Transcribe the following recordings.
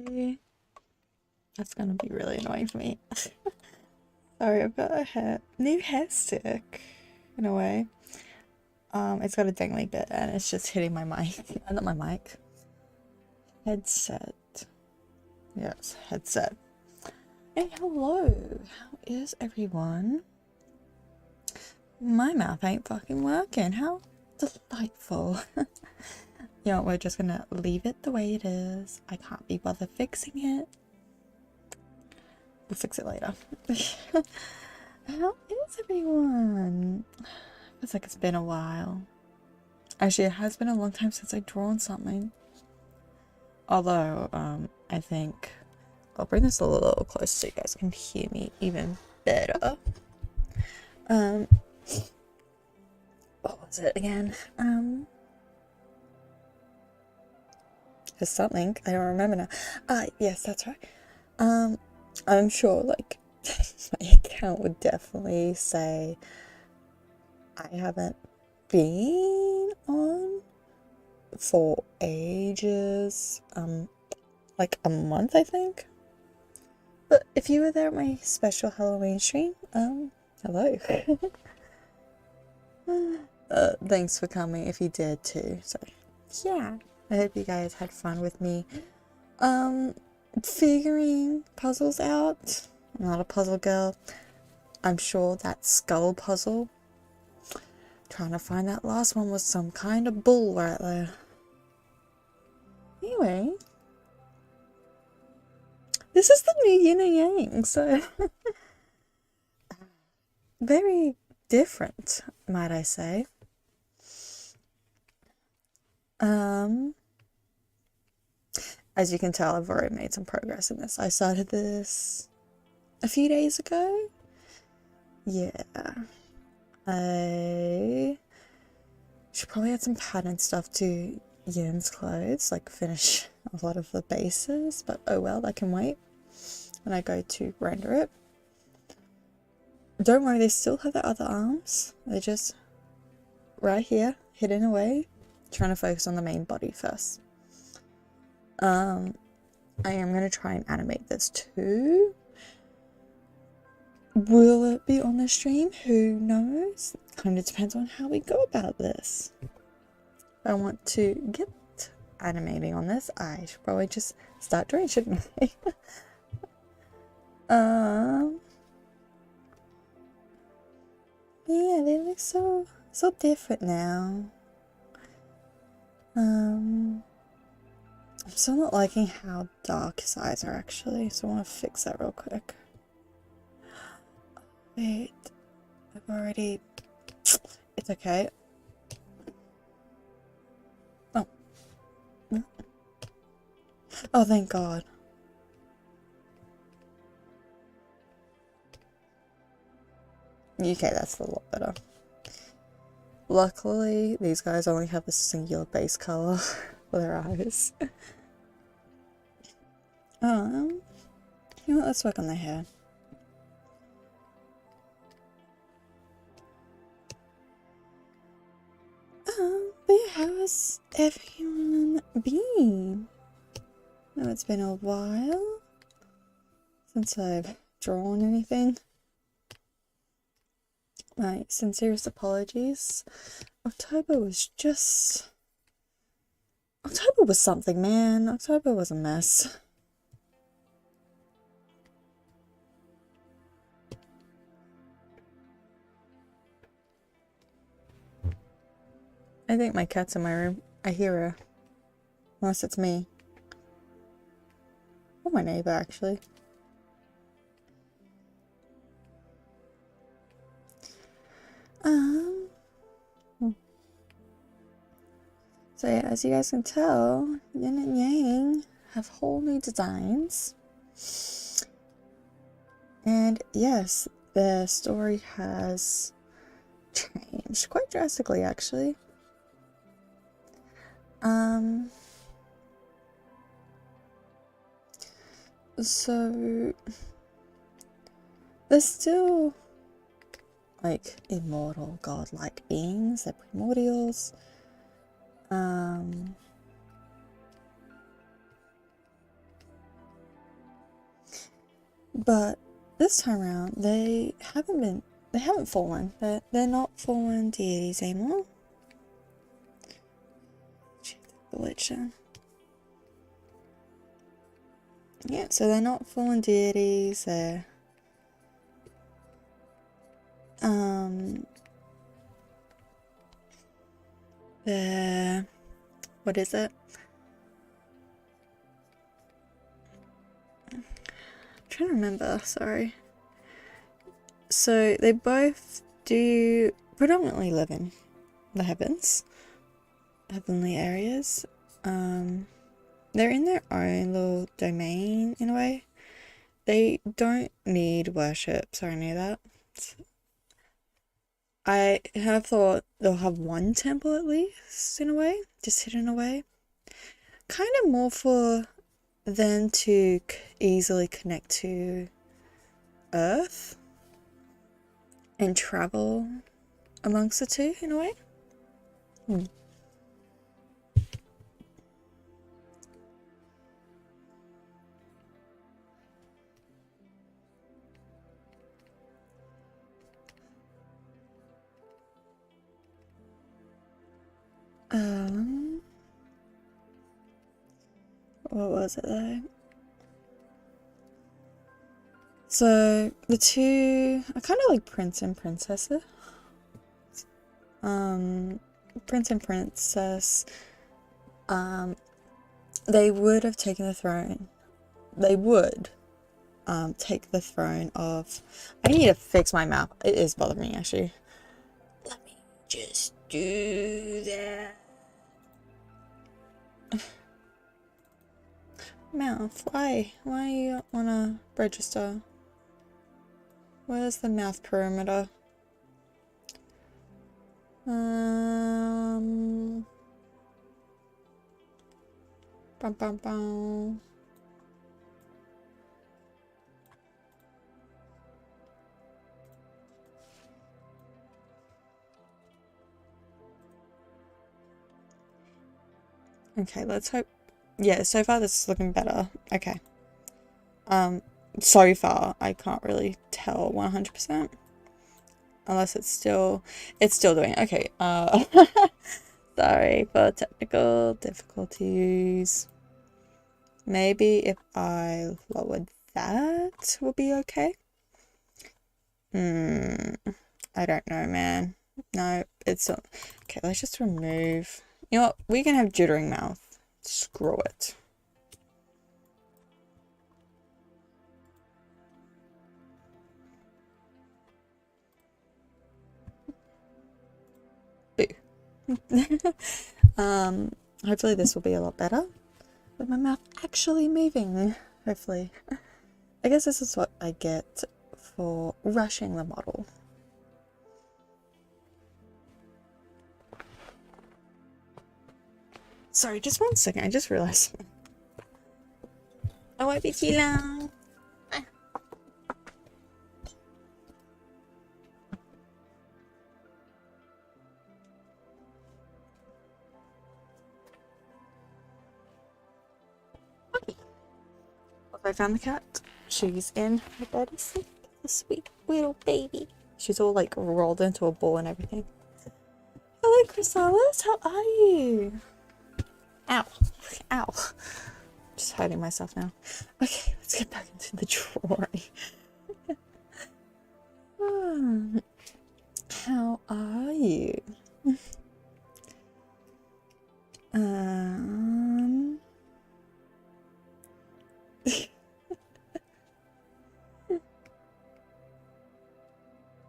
sorry. That's gonna be really annoying for me. Sorry, I've got a new hair stick, in a way. It's got a dangly bit and it's just hitting my mic. Not my mic. Headset. Yes, headset. Hey, hello! How is everyone? My mouth ain't fucking working. How delightful. You know, we're just gonna leave it the way it is. I can't be bothered fixing it. We'll fix it later. How is everyone? Feels like it's been a while. Actually, it has been a long time since I've drawn something. Although, I think I'll bring this a little closer so you guys can hear me even better. What was it again? There's something, I don't remember now. Yes, that's right. I'm sure, like, my account would definitely say I haven't been on for ages, like a month, I think. But if you were there at my special Halloween stream, hello. Thanks for coming if you did too. So, yeah, I hope you guys had fun with me. Figuring puzzles out. I'm not a puzzle girl. I'm sure that skull puzzle, trying to find that last one was some kind of bull right there. Anyway, this is the new Yin and Yang, so very different, might I say. As you can tell, I've already made some progress in this. I started this a few days ago. Yeah. I should probably add some pattern stuff to Yin's clothes, like finish a lot of the bases, but oh well, that can wait when I go to render it. Don't worry, they still have the other arms. They're just right here, hidden away. Trying to focus on the main body first. I am going to try and animate this too. Will it be on the stream? Who knows? Kind of depends on how we go about this. If I want to get animating on this, I should probably just start drawing, shouldn't I? Yeah, they look so different now. I'm still not liking how dark his eyes are actually, so I want to fix that real quick. Wait, I've already... It's okay. Oh. Oh, thank God. Okay, that's a lot better. Luckily, these guys only have a singular base color for their eyes. You know what, let's work on the hair. But yeah, how has everyone been? I know it's been a while since I've drawn anything. My sincerest apologies. October was something, man. October was a mess. I think my cat's in my room. I hear her. Unless it's me. Or my neighbor, actually. So yeah, as you guys can tell, Yin and Yang have whole new designs. And yes, the story has changed quite drastically, actually. So they're still like immortal godlike beings, they're primordials. But this time around, they haven't fallen. They're not fallen deities anymore. Check the glitch down. Yeah, so they're not fallen deities. They're what is it? I'm trying to remember, sorry. So they both do predominantly live in the heavenly areas. They're in their own little domain in a way. They don't need worships or any of that. I have thought they'll have one temple at least in a way, just hidden away. Kind of more for them to easily connect to Earth and travel amongst the two in a way. What was it though? So the two are kind of like prince and princesses. Prince and princess, they would have taken the throne. They would take the throne of... I need to fix my mouth. It is bothering me actually. Let me just do that. Mouth, why you wanna register? Where's the mouth perimeter? Bum, bum, bum. Okay, let's hope. Yeah, so far this is looking better. Okay. So far I can't really tell 100%. Unless it's still doing okay. Sorry for technical difficulties. Maybe if I lowered that will be okay. I don't know, man. No, it's not. Okay, let's just remove. You know what? We can have jittering mouth. Screw it. Boo. Hopefully this will be a lot better. With my mouth actually moving. Hopefully. I guess this is what I get for rushing the model. Sorry, just 1 second. I just realized. I won't be too long. Okay. I found the cat. She's in her bed asleep. The sweet little baby. She's all like rolled into a ball and everything. Hello, Chrysalis. How are you? Ow. Ow. Just hiding myself now. Okay, let's get back into the drawing. How are you?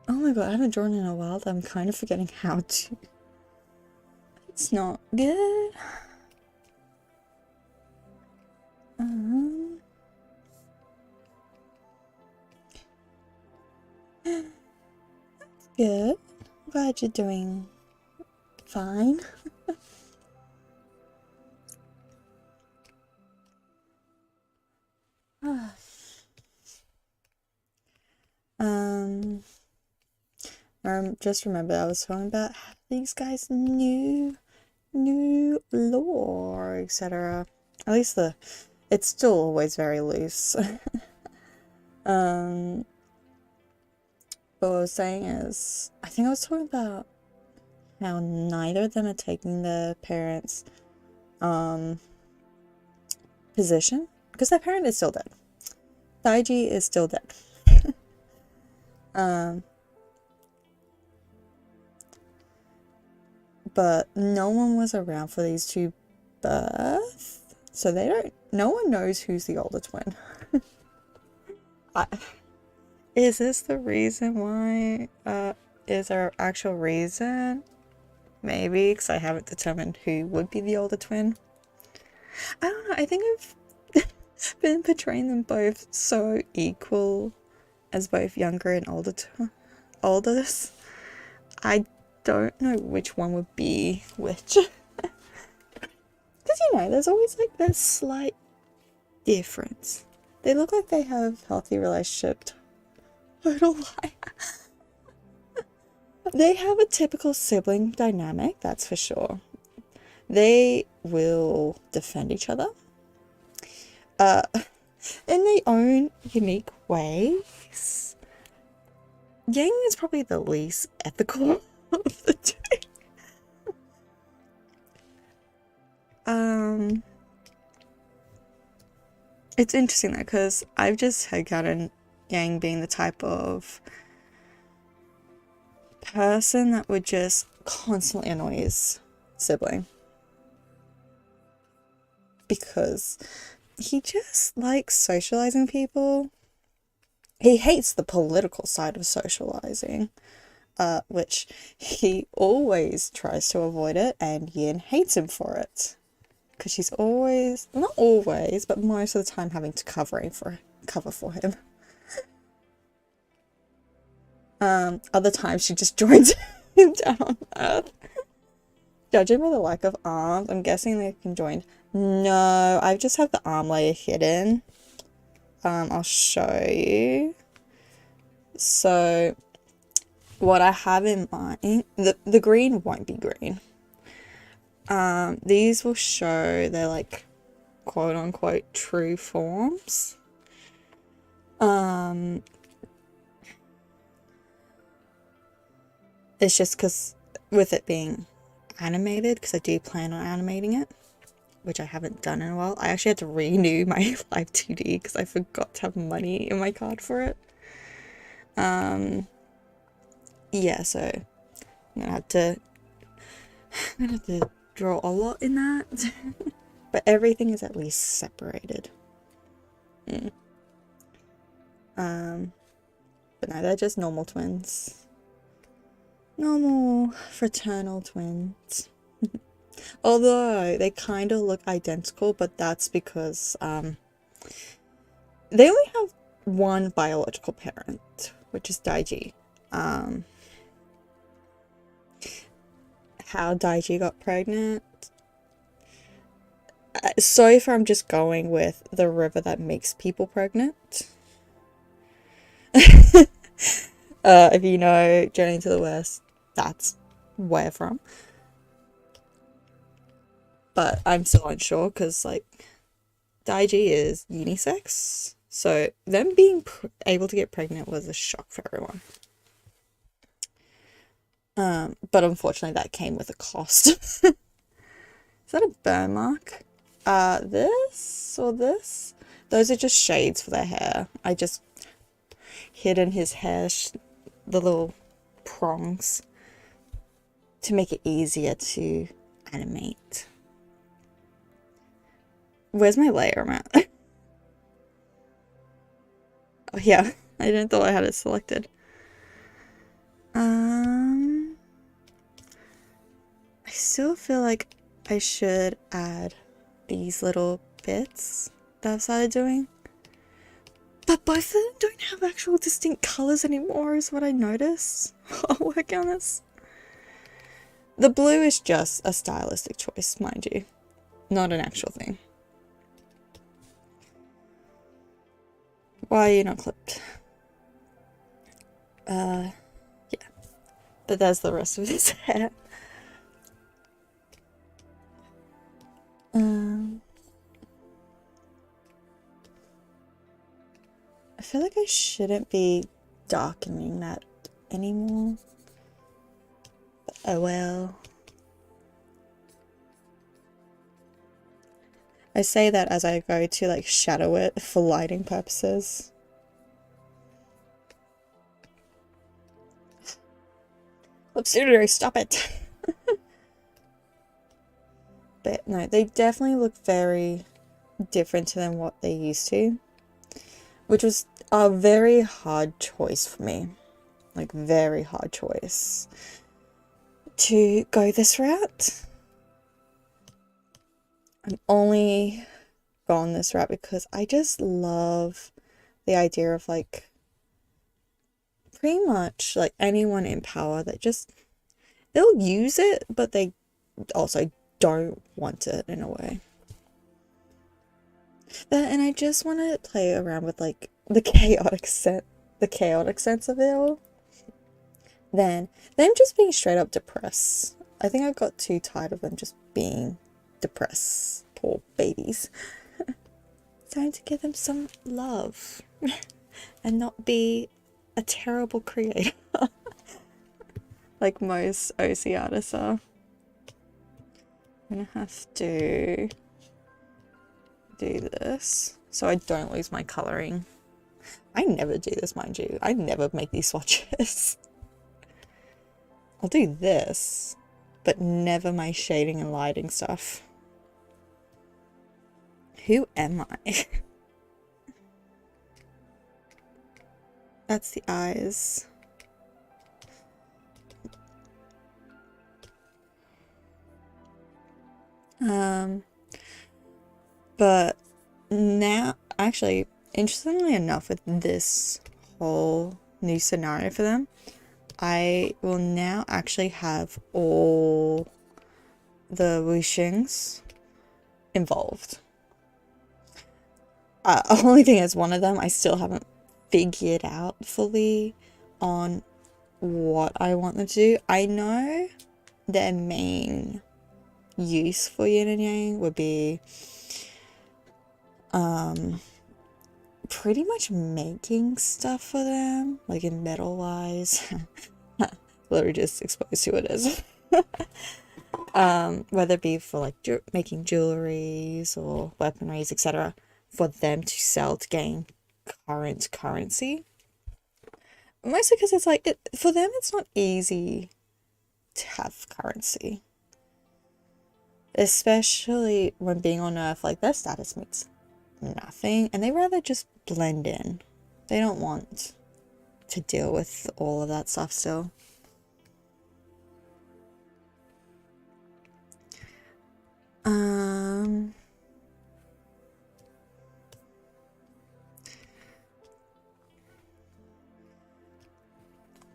Oh my god, I haven't drawn in a while. I'm kind of forgetting how to. It's not good. That's good. I'm glad you're doing fine. Just remember I was talking about these guys' new lore, etc. At least it's still always very loose. But what I was saying is, I think I was talking about how neither of them are taking their parents' position, because their parent is still dead. Daiji is still dead. But no one was around for these two births, so no one knows who's the older twin. Is this the reason why? Is there an actual reason? Maybe, because I haven't determined who would be the older twin. I don't know, I think I've been portraying them both so equal as both younger and oldest. I don't know which one would be which. Because, there's always like that slight difference. They look like they have healthy relationships. Total lie. They have a typical sibling dynamic, that's for sure. They will defend each other. In their own unique ways. Yang is probably the least ethical of the two. It's interesting though, because I've just headcanon Yang being the type of person that would just constantly annoy his sibling. Because he just likes socializing people. He hates the political side of socializing, which he always tries to avoid it, and Yin hates him for it. Because she's always, not always, but most of the time having to cover for him. Other times she just joins him down on Earth. Judging by the lack of arms, I'm guessing they can join. No, I just have the arm layer hidden. I'll show you. So, what I have in mind, the green won't be green. These will show their like quote unquote true forms. It's just because with it being animated, because I do plan on animating it, which I haven't done in a while. I actually had to renew my Live 2D because I forgot to have money in my card for it. Yeah, so I'm gonna have to draw a lot in that. But everything is at least separated. But no, they're just normal twins. Normal fraternal twins. Although they kind of look identical, but that's because they only have one biological parent, which is Daiji. How Daiji got pregnant. So far I'm just going with the river that makes people pregnant. If you know Journey to the West, that's where from. But I'm still unsure because, like, Daiji is unisex. So them being able to get pregnant was a shock for everyone. But unfortunately that came with a cost. Is that a burn mark? This or this? Those are just shades for their hair. I just hid in his hair the little prongs to make it easier to animate. Where's my layer mat? Oh yeah, I didn't thought I had it selected. I still feel like I should add these little bits that I've started doing. But both of them don't have actual distinct colours anymore is what I noticed while working on this. The blue is just a stylistic choice, mind you. Not an actual thing. Why are you not clipped? Yeah. But there's the rest of his hair. I feel like I shouldn't be darkening that anymore. But oh well. I say that as I go to like shadow it for lighting purposes. Flip Studio, stop it! But no, they definitely look very different than what they used to, which was a very hard choice for me. Like, very hard choice to go this route. I'm only gone this route because I just love the idea of like pretty much like anyone in power that just they'll use it, but they also don't want it in a way. And I just want to play around with like the chaotic sense of it all. Then them just being straight up depressed. I think I got too tired of them just being depressed. Poor babies. It's time to give them some love and not be a terrible creator like most OC artists are. I'm gonna have to do this so I don't lose my coloring. I never do this, mind you. I never make these swatches. I'll do this, but never my shading and lighting stuff. Who am I? That's the eyes. But now, actually, interestingly enough, with this whole new scenario for them, I will now actually have all the whooshings involved. Only thing is, one of them I still haven't figured out fully on what I want them to do. I know their main use for yin and yang would be pretty much making stuff for them, like in metal wise. Literally just exposed to it as whether it be for like making jewelries or weaponries, etc., for them to sell to gain current currency. Mostly because it's like for them it's not easy to have currency, especially when being on Earth. Like, their status means nothing and they rather just blend in. They don't want to deal with all of that stuff still.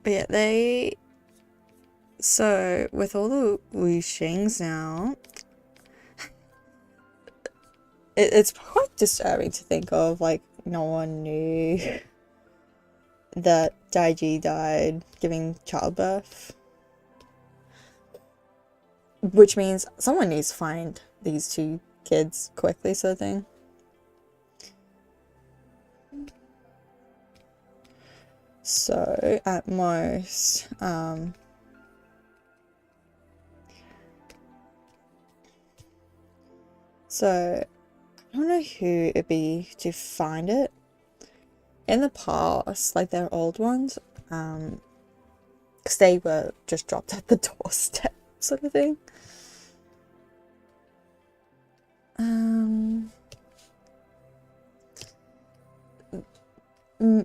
But yeah, so with all the whooshings now, it's quite disturbing to think of, like, no one knew that Daiji died giving childbirth. Which means someone needs to find these two kids quickly, sort of thing. So, at most, so, I don't know who it'd be to find it. In the past, like their old ones, because they were just dropped at the doorstep, sort of thing.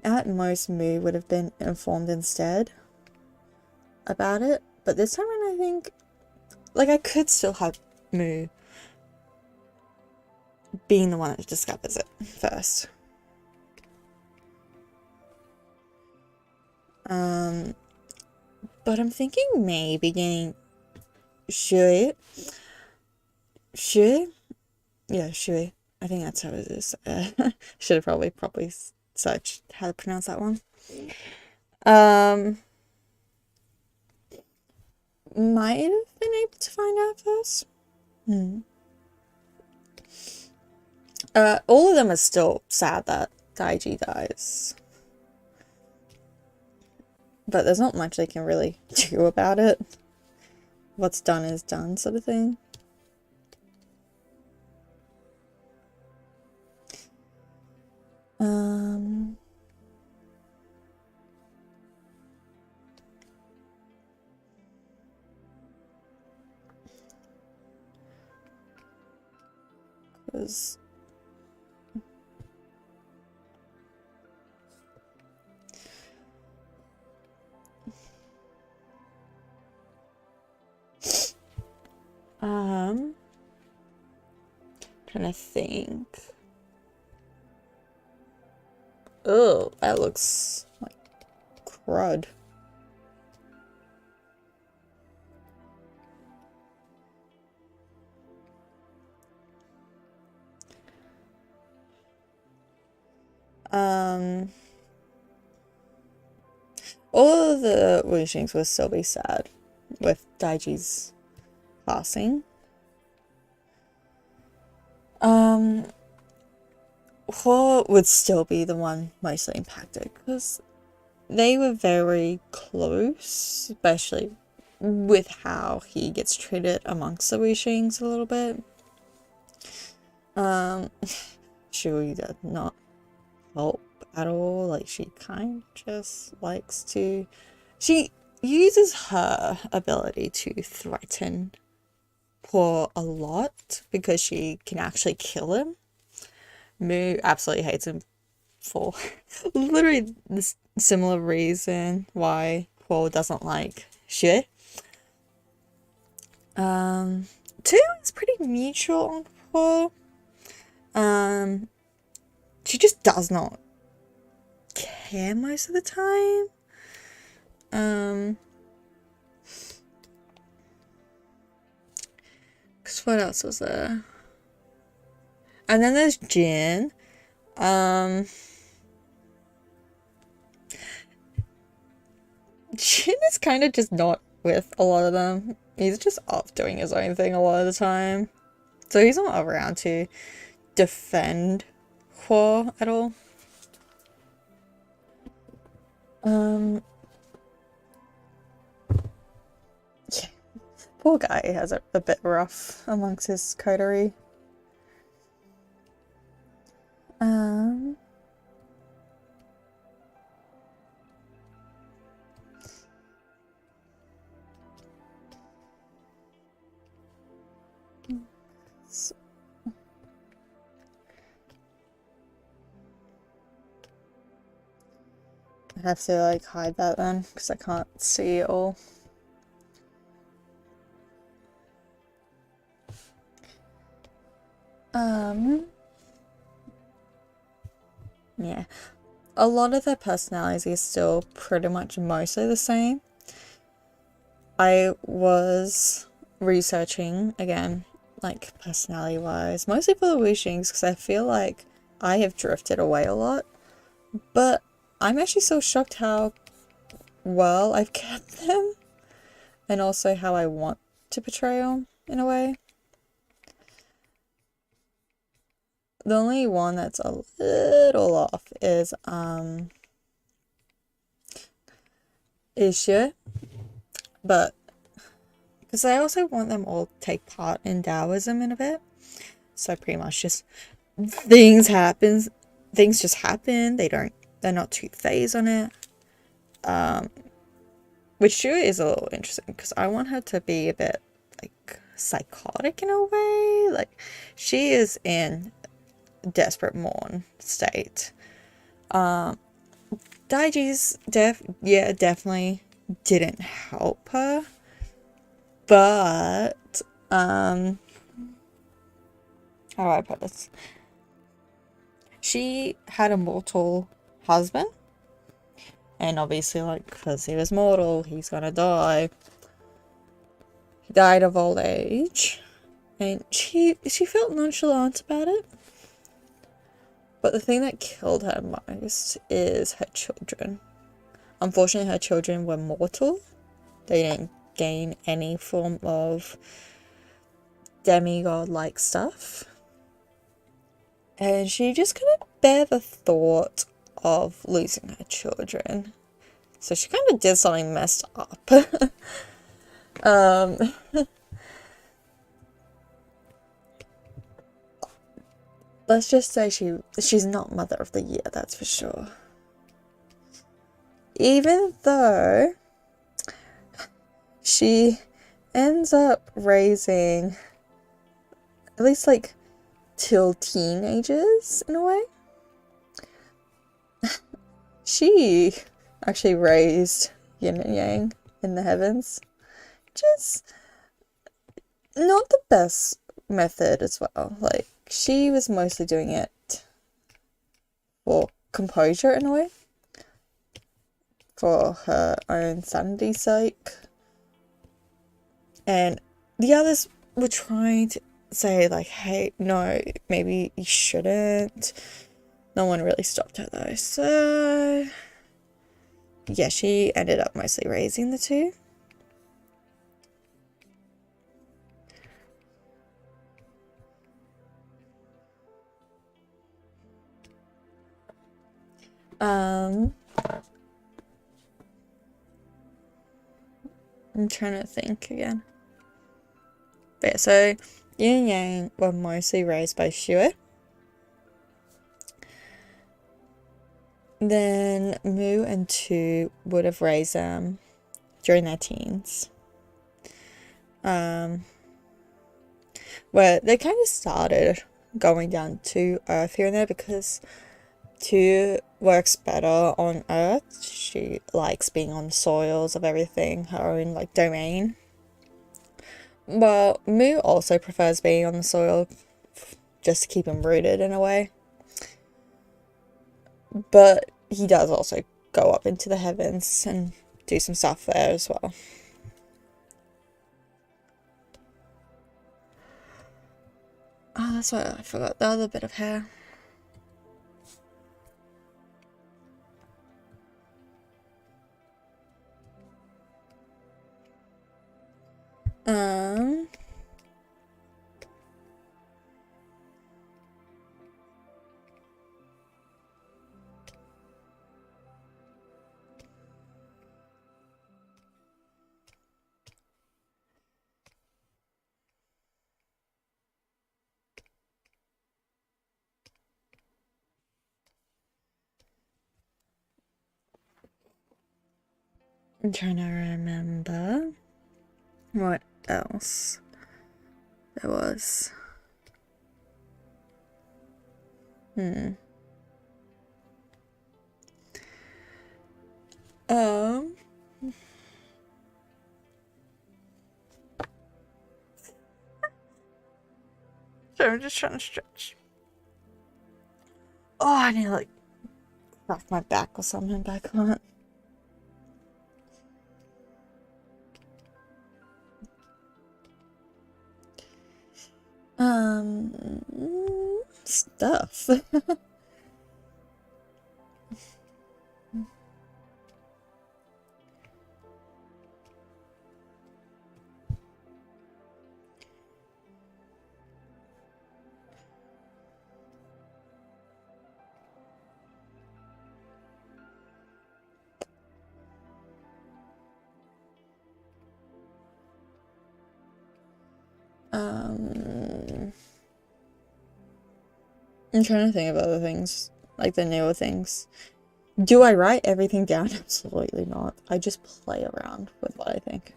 At most, Moo would have been informed instead about it, but this time around, I think, like, I could still have Moo being the one that discovers it first. But I'm thinking maybe getting Shui. Yeah, Shui. I think that's how it is. Should have probably properly searched how to pronounce that one. Might have been able to find out first. All of them are still sad that Daiji dies. But there's not much they can really do about it. What's done is done, sort of thing. Because trying to think. Oh, that looks like crud. All of the Wuxings will still be sad with Daiji's passing. Hua would still be the one mostly impacted because they were very close, especially with how he gets treated amongst the Wuxings a little bit. Shui did not help at all. Like, she kind of just likes to... She uses her ability to threaten Hua a lot because she can actually kill him. Mu absolutely hates him for literally this similar reason why Paul doesn't like Xue. Two is pretty neutral on Paul. She just does not care most of the time. Cause what else was there? And then there's Jin. Jin is kind of just not with a lot of them. He's just off doing his own thing a lot of the time. So he's not around to defend Hua at all. Yeah. Poor guy has it a bit rough amongst his coterie. I have to like hide that then because I can't see it all. Yeah, a lot of their personalities are still pretty much mostly the same. I was researching again, like personality wise, mostly for the Wuxings because I feel like I have drifted away a lot, but I'm actually so shocked how well I've kept them and also how I want to portray them in a way. The only one that's a little off is Xue, but because I also want them all to take part in Taoism in a bit, so pretty much just things just happen. They're not too phased on it. Which Xue is a little interesting because I want her to be a bit like psychotic in a way. Like, she is in desperate mourn state. Daiji's definitely didn't help her, but how do I put this? She had a mortal husband, and obviously, like, because he was mortal, he's gonna die. He died of old age, and she felt nonchalant about it. But the thing that killed her most is her children. Unfortunately, her children were mortal. They didn't gain any form of demigod-like stuff. And she just kind of bear the thought of losing her children. So she kind of did something messed up. Let's just say she's not Mother of the Year, that's for sure. Even though she ends up raising at least like till teenagers in a way. She actually raised Yin and Yang in the heavens, which is not the best method as well. Like, she was mostly doing it for composure in a way, for her own sanity's sake. And the others were trying to say, like, hey, no, maybe you shouldn't. No one really stopped her though. So, yeah, she ended up mostly raising the two. I'm trying to think again. But yeah, so Yin and Yang were mostly raised by Xue. Then Mu and Tu would have raised them during their teens. Where they kind of started going down to Earth here and there because Tu works better on Earth. She likes being on the soils of everything, her own like domain. Well, Mu also prefers being on the soil just to keep him rooted in a way. But he does also go up into the heavens and do some stuff there as well. Oh, that's why I forgot the other bit of hair. I'm trying to remember what else there was. So I'm just trying to stretch. Oh, I need to like crack my back or something back on. Stuff. I'm trying to think of other things, like the newer things. Do I write everything down? Absolutely not. I just play around with what I think.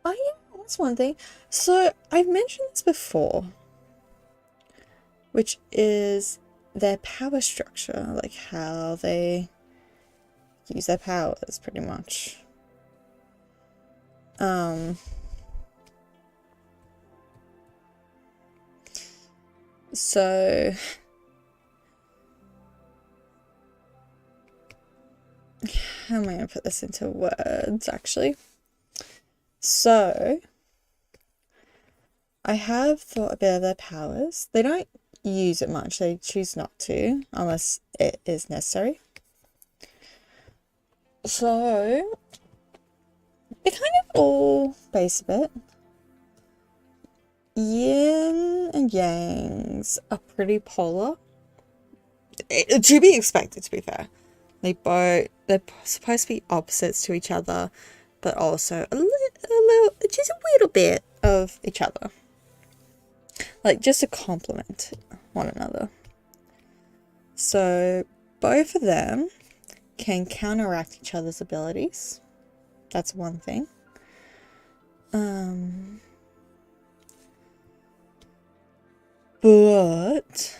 Oh yeah, that's one thing. So I've mentioned this before, which is their power structure, like how they use their powers, pretty much. So how am I going to put this into words, actually? So I have thought a bit of their powers. They don't use it much. They choose not to, unless it is necessary. So they kind of all base a bit. Yin and Yangs are pretty polar. To be expected, to be fair. They're supposed to be opposites to each other, but also just a little bit of each other. Like, just to complement one another. So, both of them can counteract each other's abilities. That's one thing. But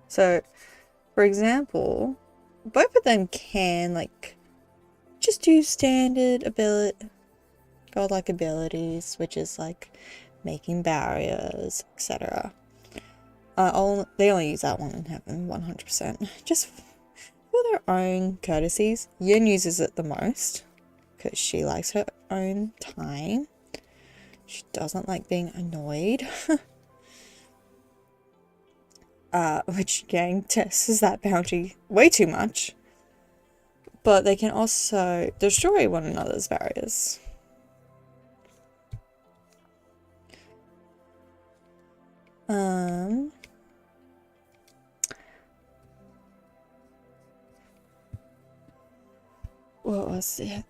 so for example, both of them can like just do standard godlike abilities, which is like making barriers, etc. They only use that one in heaven 100%, just for their own courtesies. Yin uses it the most because she likes her own time. She doesn't like being annoyed. Which Yang tests that boundary way too much. But they can also destroy one another's barriers. What was it?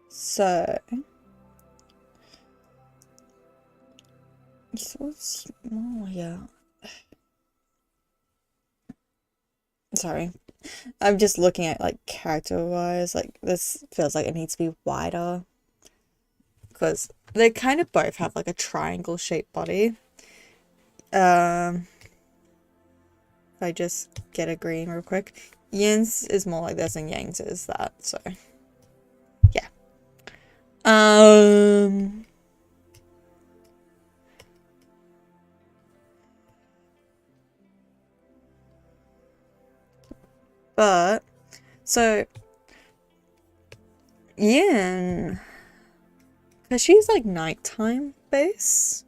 So oh yeah. Sorry. I'm just looking at like character wise, like this feels like it needs to be wider. Because they kind of both have like a triangle shaped body. If I just get a green real quick. Yin's is more like this and Yang's is that, so yeah. But so Yin, because she's like nighttime base,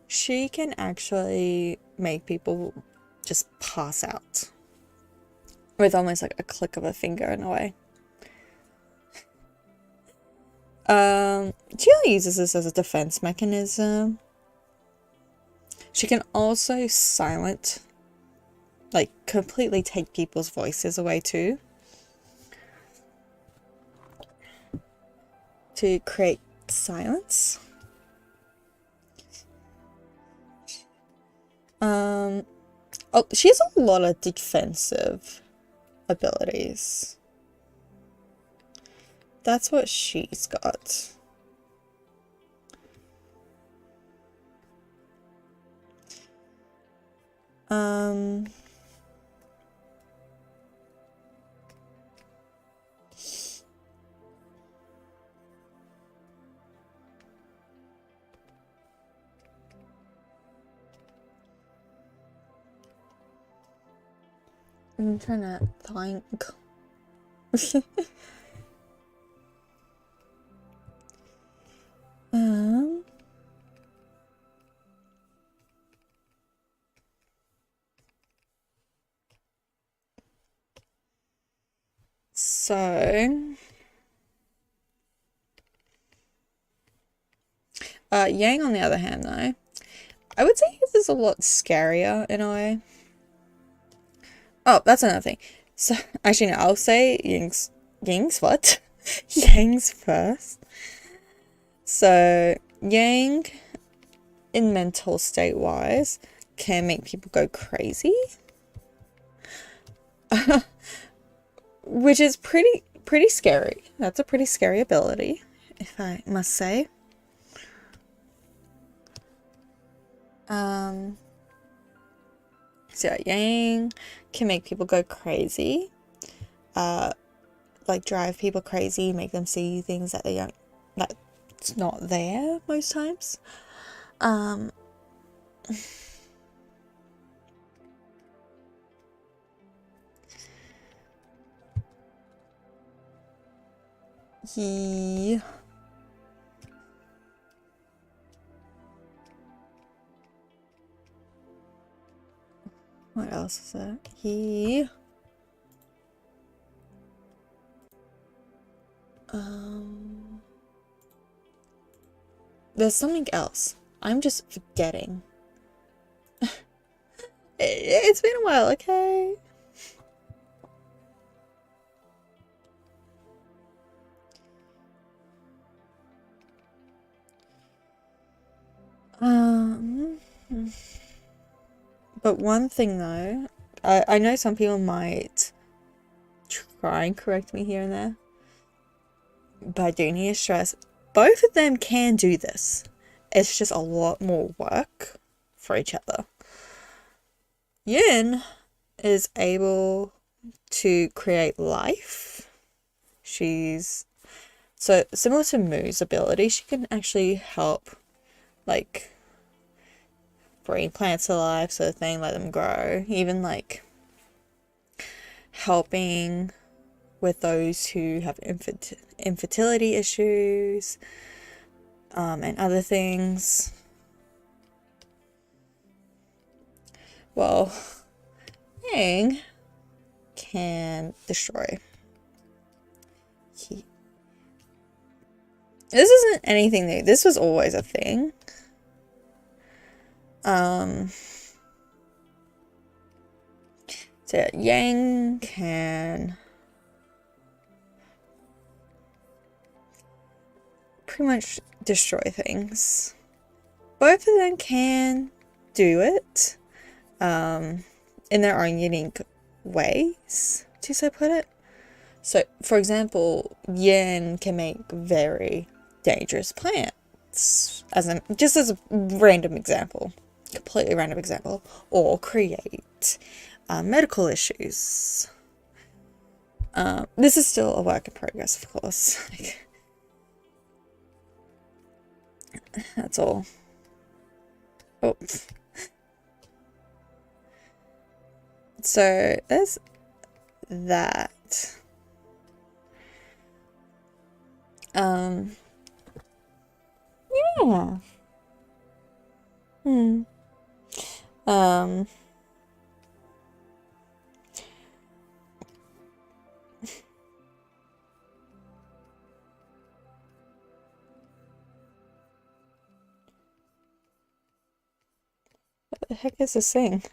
she can actually make people just pass out with almost like a click of a finger in a way. She only uses this as a defense mechanism. She can also silent, like completely take people's voices away too, to create silence. Oh, she has a lot of defensive abilities. That's what she's got. I'm trying to think. So Yang on the other hand though, I would say his is a lot scarier in a way. Oh, that's another thing. So actually no, I'll say Yang's what? Yang's first. So Yang, in mental state wise, can make people go crazy. Which is pretty scary. That's a pretty scary ability, if I must say. So Yang can make people go crazy. Like drive people crazy, make them see things that they don't, that's not there most times. What else is there? there's something else. I'm just forgetting. It's been a while, okay? But one thing though, I know some people might try and correct me here and there, but I do need to stress, both of them can do this. It's just a lot more work for each other. Yin is able to create life. She's so similar to Moo's ability, she can actually help, like, bring plants to life, sort of thing, let them grow, even like helping with those who have infertility issues, and other things. Well, Yang can destroy. This isn't anything new. This was always a thing. So Yang can pretty much destroy things. Both of them can do it, in their own unique ways, to so put it. So, for example, Yin can make very dangerous plants, just as a random example, completely random example, or create medical issues. This is still a work in progress, of course. That's all. Oh. So there's that. Yeah. What the heck is this thing?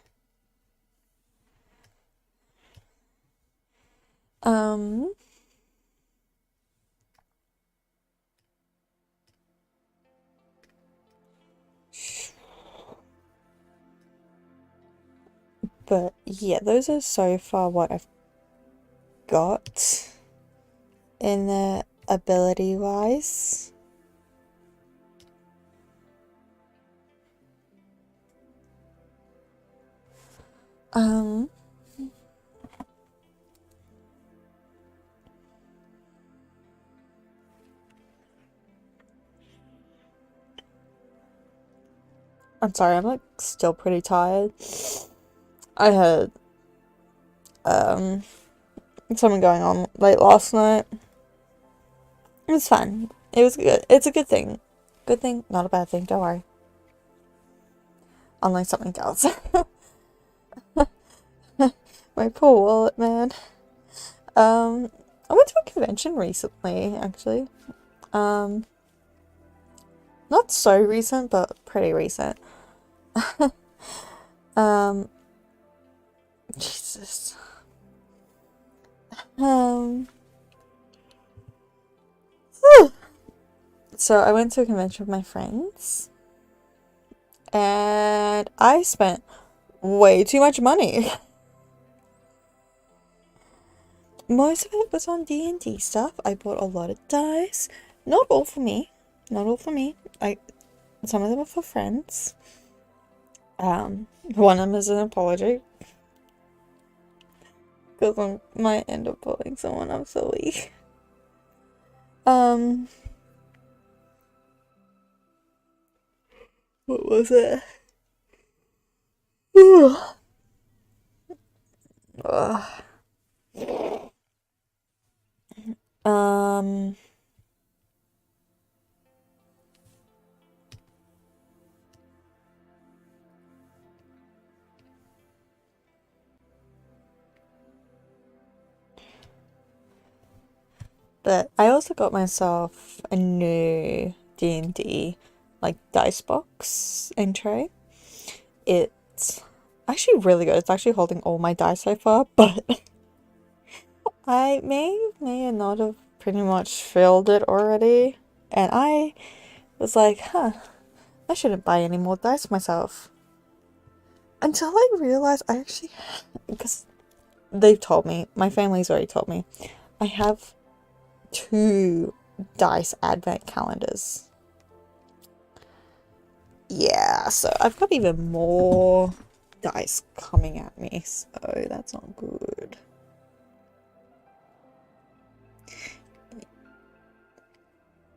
But yeah, those are so far what I've got in the ability wise. I'm sorry, I'm like still pretty tired. I had something going on late last night. It was fun. It was good. It's a good thing. Good thing, not a bad thing, don't worry. Unlike something else. My poor wallet, man. I went to a convention recently, actually. Not so recent, but pretty recent. Jesus. So I went to a convention with my friends, and I spent way too much money. Most of it was on D&D stuff. I bought a lot of dice. Not all for me. Not all for me. Some of them are for friends. One of them is an apology. Because I might end up pulling someone up so weak. What was it? But I also got myself a new D&D like dice box and tray. It's actually really good. It's actually holding all my dice so far, but I may not have pretty much filled it already. And I was like, huh, I shouldn't buy any more dice myself. Until I realized I actually, because they've told me, my family's already told me, I have 2 dice advent calendars. Yeah, so I've got even more dice coming at me, so that's not good.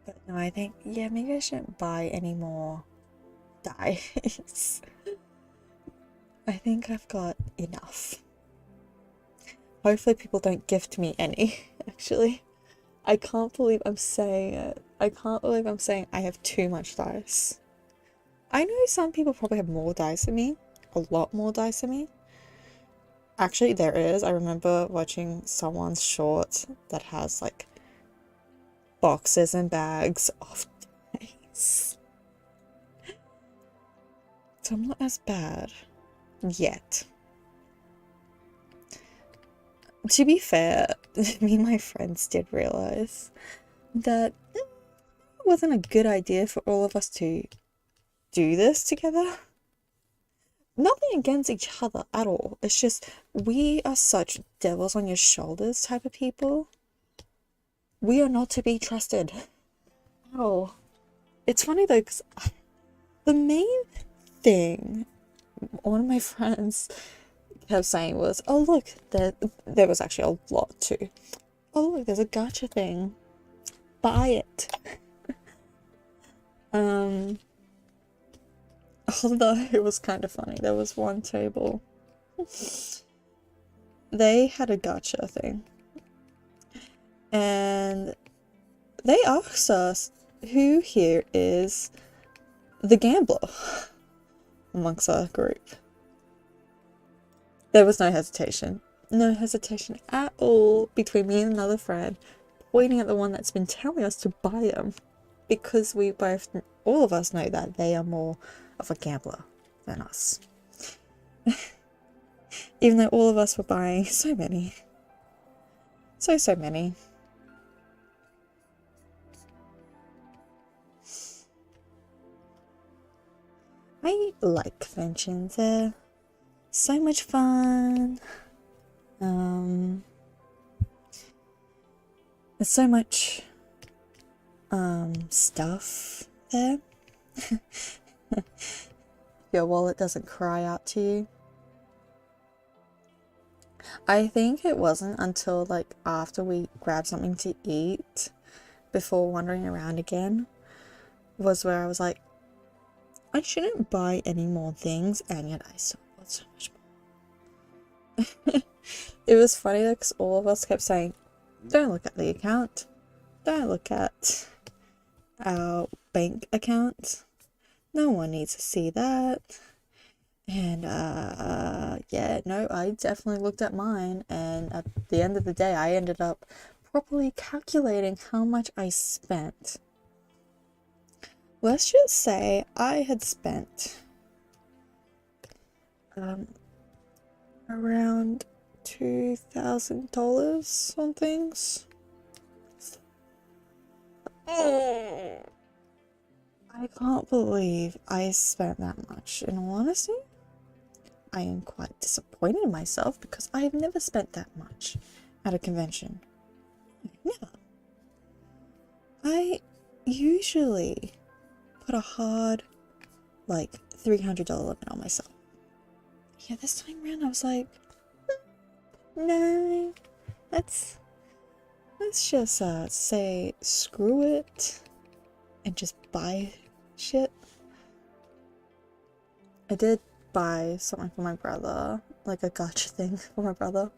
But no, I think, yeah, maybe I shouldn't buy any more dice. I think I've got enough. Hopefully people don't gift me any, actually. I can't believe I'm saying it. I can't believe I'm saying I have too much dice. I know some people probably have more dice than me. A lot more dice than me. Actually, there is. I remember watching someone's short that has, like, boxes and bags of dice. So I'm not as bad. Yet. To be fair, me and my friends did realize that it wasn't a good idea for all of us to do this together. Nothing against each other at all. It's just we are such devils on your shoulders type of people. We are not to be trusted. Oh, it's funny though, because the main thing one of my friends kept saying was, oh look, there was actually a lot too. Oh look, there's a gacha thing. Buy it. Although it was kind of funny, there was one table. They had a gacha thing. And they asked us who here is the gambler amongst our group. There was no hesitation. No hesitation at all between me and another friend pointing at the one that's been telling us to buy them. Because we both, all of us know that they are more of a gambler than us. Even though all of us were buying so many. So many. I like conventions. They're so much fun. There's so much stuff there. Your wallet doesn't cry out to you. I think it wasn't until like after we grabbed something to eat before wandering around again was where I was like, I shouldn't buy any more things, and yet I still bought so much more. It was funny because all of us kept saying, don't look at the account, don't look at our bank account, no one needs to see that. And yeah, no, I definitely looked at mine, and at the end of the day I ended up properly calculating how much I spent. Let's just say I had spent around $2,000 on things. I can't believe I spent that much. In all honesty, I am quite disappointed in myself because I've never spent that much at a convention. Never. I usually put a hard, like, $300 limit on myself. Yeah, this time around I was like, no, let's just say screw it and just buy shit. I did buy something for my brother, like a gacha thing for my brother.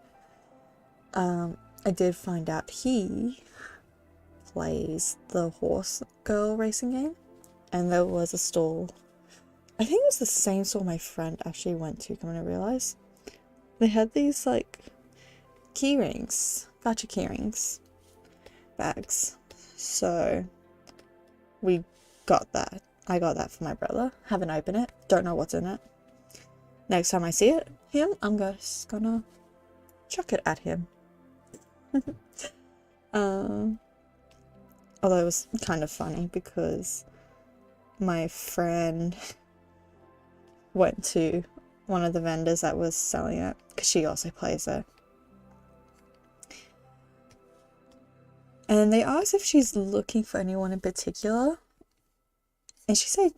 I did find out he plays the horse girl racing game, and there was a stall. I think it was the same store my friend actually went to, come to realize. They had these like key rings, gacha key rings, bags. So we got that I got that for my brother. Haven't opened it. Don't know what's in it. Next time I see him, I'm just gonna chuck it at him. Although it was kind of funny because my friend went to one of the vendors that was selling it because she also plays it. And they asked if she's looking for anyone in particular. And she said,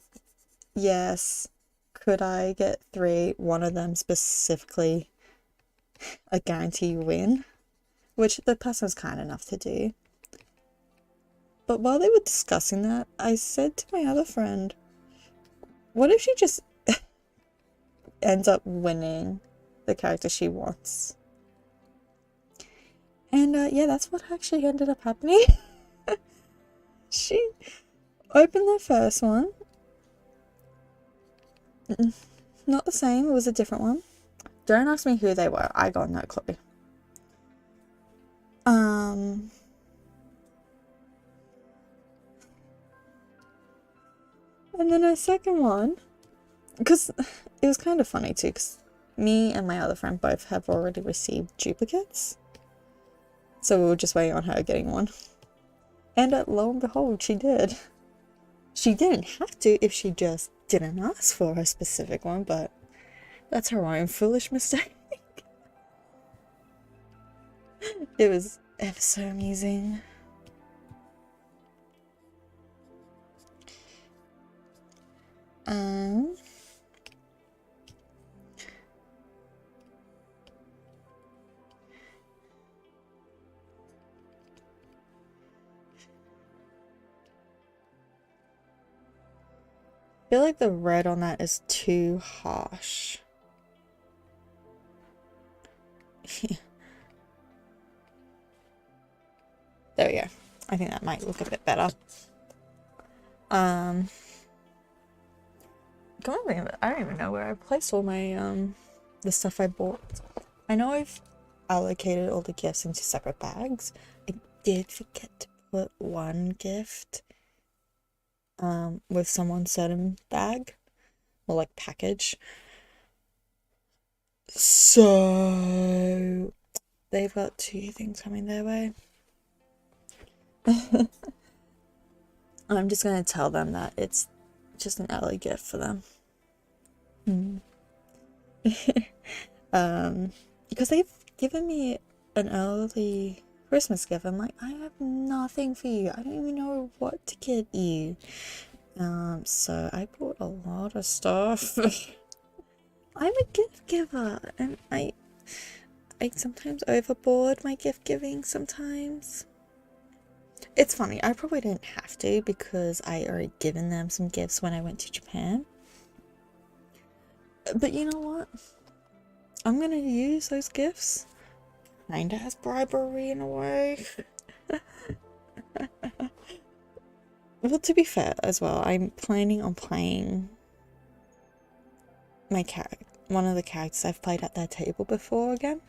yes. Could I get 3? One of them specifically a guarantee win, which the person was kind enough to do. But while they were discussing that, I said to my other friend, what if she just ends up winning the character she wants? And yeah, that's what actually ended up happening. She opened the first one. Not the same, it was a different one. Don't ask me who they were, I got no clue. And then a second one, because it was kind of funny too, because me and my other friend both have already received duplicates. So we were just waiting on her getting one. And lo and behold, she did. She didn't have to if she just didn't ask for a specific one, but that's her own foolish mistake. It was ever so amusing. I feel like the red on that is too harsh. There we go. I think that might look a bit better. I don't even know where I placed all my the stuff I bought. I know I've allocated all the gifts into separate bags. I did forget to put one gift with someone's certain bag or like package. So they've got 2 things coming their way. I'm just gonna tell them that it's just an early gift for them. Because they've given me an early Christmas gift. I'm like, I have nothing for you. I don't even know what to get you. So I bought a lot of stuff. I'm a gift giver, and I sometimes overboard my gift giving sometimes. It's funny, I probably didn't have to because I already given them some gifts when I went to Japan. But you know what? I'm gonna use those gifts kinda as bribery in a way. Well, to be fair as well, I'm planning on playing my one of the characters I've played at their table before again.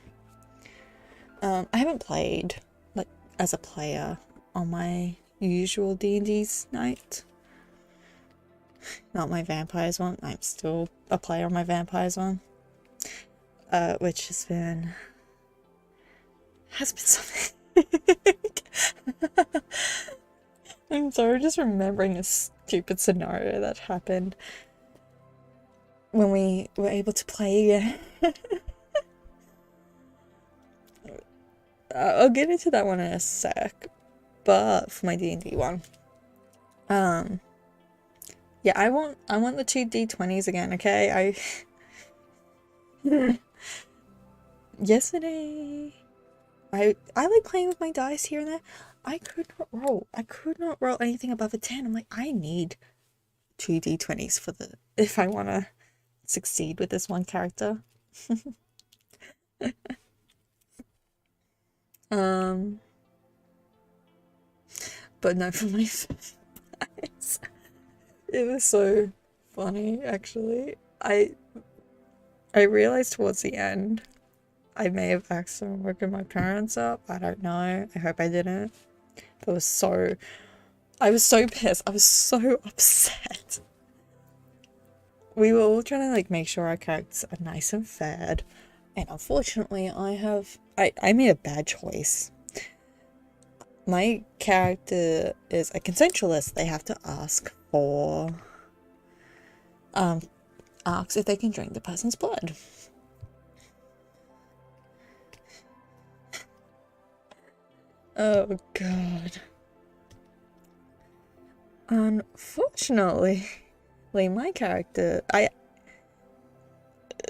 I haven't played like as a player on my usual D&D's night. Not my vampires one. I'm still a player on my vampires one. Which has been something. I'm sorry, just remembering a stupid scenario that happened when we were able to play again. I'll get into that one in a sec, but for my D&D one, yeah, I want the 2 D20s again, okay? Yesterday, I like playing with my dice here and there. I could not roll anything above a 10. I'm like, I need 2 D20s if I want to succeed with this one character. But no, for my dice, it was so funny, actually. I realized towards the end I may have accidentally woken my parents up. I don't know. I hope I didn't. But it was so... I was so pissed. I was so upset. We were all trying to like make sure our characters are nice and fed. And unfortunately, I made a bad choice. My character is a consensualist. They have to ask if they can drink the person's blood. Oh god. Unfortunately, my character,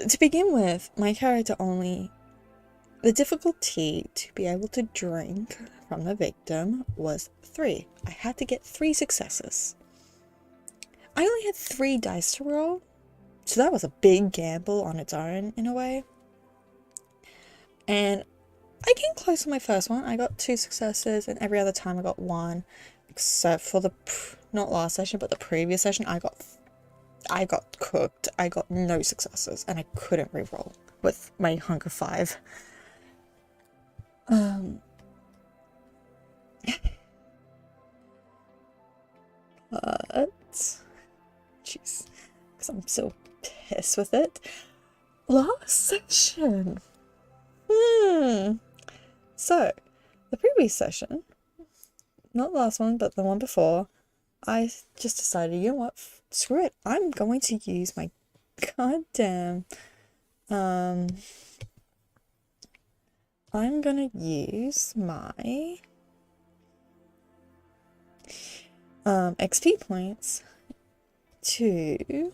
to begin with, my character the difficulty to be able to drink from the victim was 3. I had to get 3 successes. I only had 3 dice to roll, so that was a big gamble on its own, in a way. And I came close on my first one. I got 2 successes, and every other time I got 1, except for not last session, but the previous session, I got cooked. I got no successes, and I couldn't reroll with my Hunger 5. But jeez, because I'm so pissed with it. Last session. So, the previous session, not the last one, but the one before, I just decided, you know what, screw it, I'm going to use my goddamn, I'm gonna use my, XP points to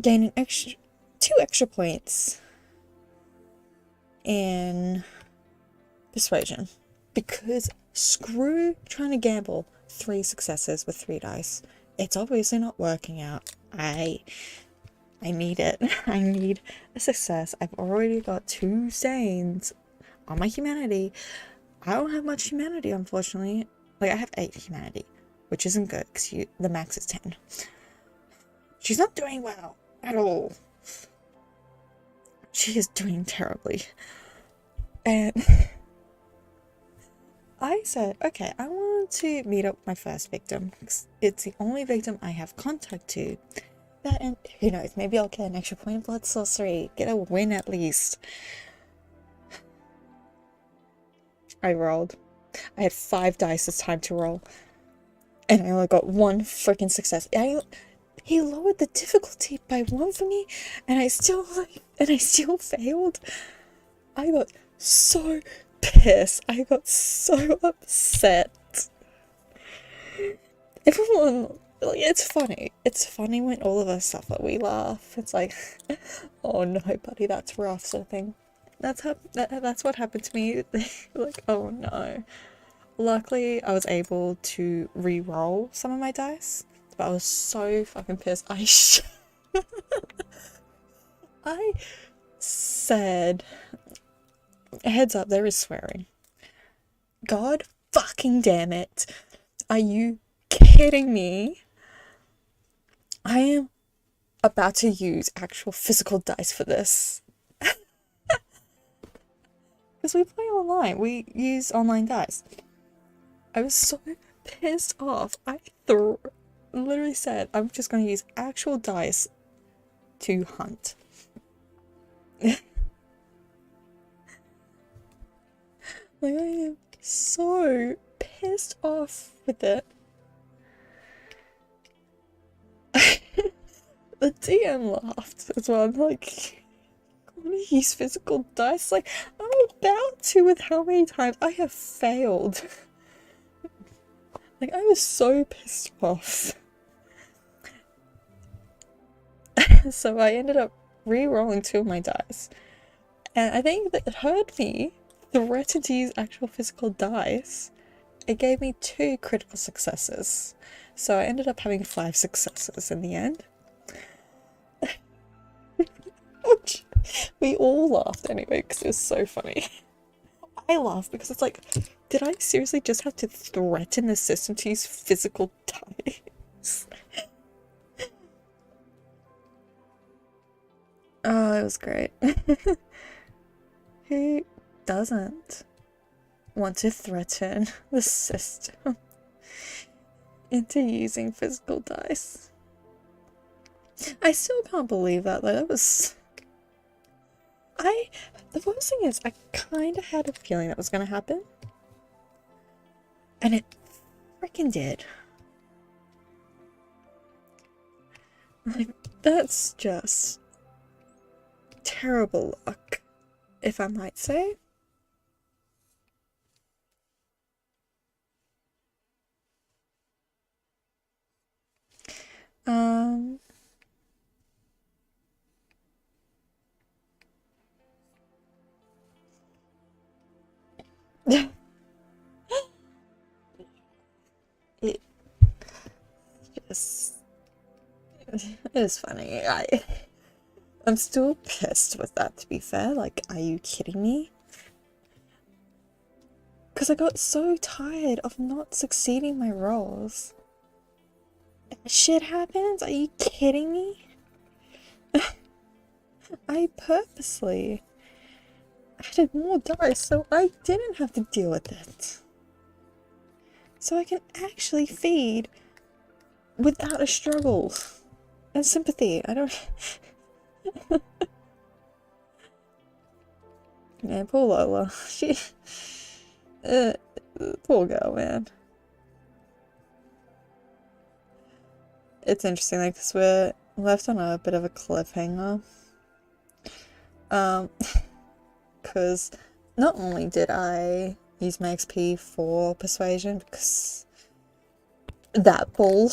gain an extra, 2 extra points in persuasion, because screw trying to gamble 3 successes with 3 dice. It's obviously not working out. I need it. I need a success. I've already got 2 stains on my humanity. I don't have much humanity, unfortunately. Like, I have 8 humanity, which isn't good because the max is 10. She's not doing well at all. She is doing terribly. And I said, okay, I want to meet up with my first victim. It's the only victim I have contact to. And who knows, maybe I'll get an extra point of blood sorcery. Get a win at least. I rolled. I had 5 dice this time to roll. And I only got 1 freaking success. He lowered the difficulty by 1 for me, and I still failed. I got so pissed. I got so upset. Everyone, like, it's funny. It's funny when all of us suffer. We laugh. It's like, oh no, buddy, that's rough, sort of thing. That's what happened to me. Like, oh no. Luckily, I was able to re-roll some of my dice, but I was so fucking pissed. I said, heads up, there is swearing. God fucking damn it. Are you kidding me? I am about to use actual physical dice for this. Because we play online. We use online dice. I was so pissed off. I literally said, I'm just going to use actual dice to hunt. Like, I am so pissed off with it. The DM laughed as well. I'm like, I want to use physical dice. Like, I'm about to with how many times I have failed. Like, I was so pissed off. So I ended up re-rolling 2 of my dice. And I think that it heard me threaten to use actual physical dice. It gave me 2 critical successes. So I ended up having 5 successes in the end. Which we all laughed anyway, because it was so funny. I laughed because it's like, did I seriously just have to threaten the system to use physical dice? Oh, it was great. Who doesn't? want to threaten the system into using physical dice. I still can't believe that, though. That was... The worst thing is, I kind of had a feeling that was going to happen. And it freaking did. Like, that's just terrible luck, if I might say. It just... It is funny. I'm still pissed with that, to be fair. Like, are you kidding me? Because I got so tired of not succeeding my rolls. Shit happens? Are you kidding me? I purposely added more dice so I didn't have to deal with it. So I can actually feed without a struggle. And sympathy. I don't... Yeah, poor Lola. She... poor girl, man. It's interesting, like, because we're left on a bit of a cliffhanger. Because not only did I use my XP for persuasion, because that bull,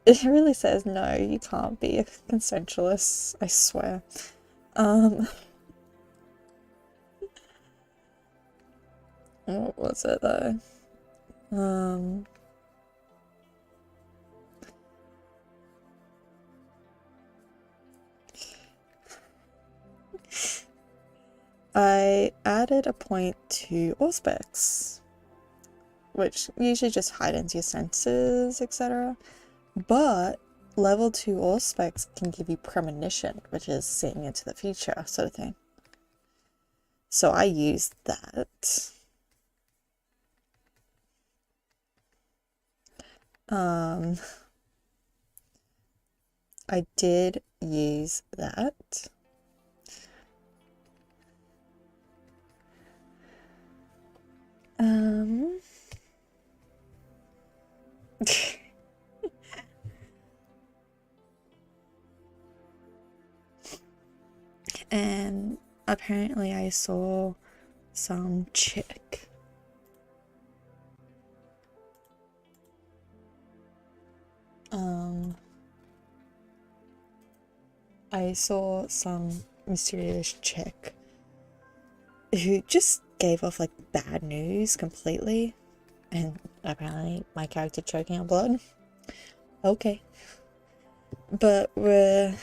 it really says, no, you can't be a consensualist, I swear. What was it, though? I added a point to Auspex, which usually just heightens your senses, etc. But level 2 Auspex can give you premonition, which is seeing into the future sort of thing. So I used that. I did use that. And apparently I saw some chick. I saw some mysterious chick who just gave off like bad news completely, and apparently my character choking on blood. Okay. But we're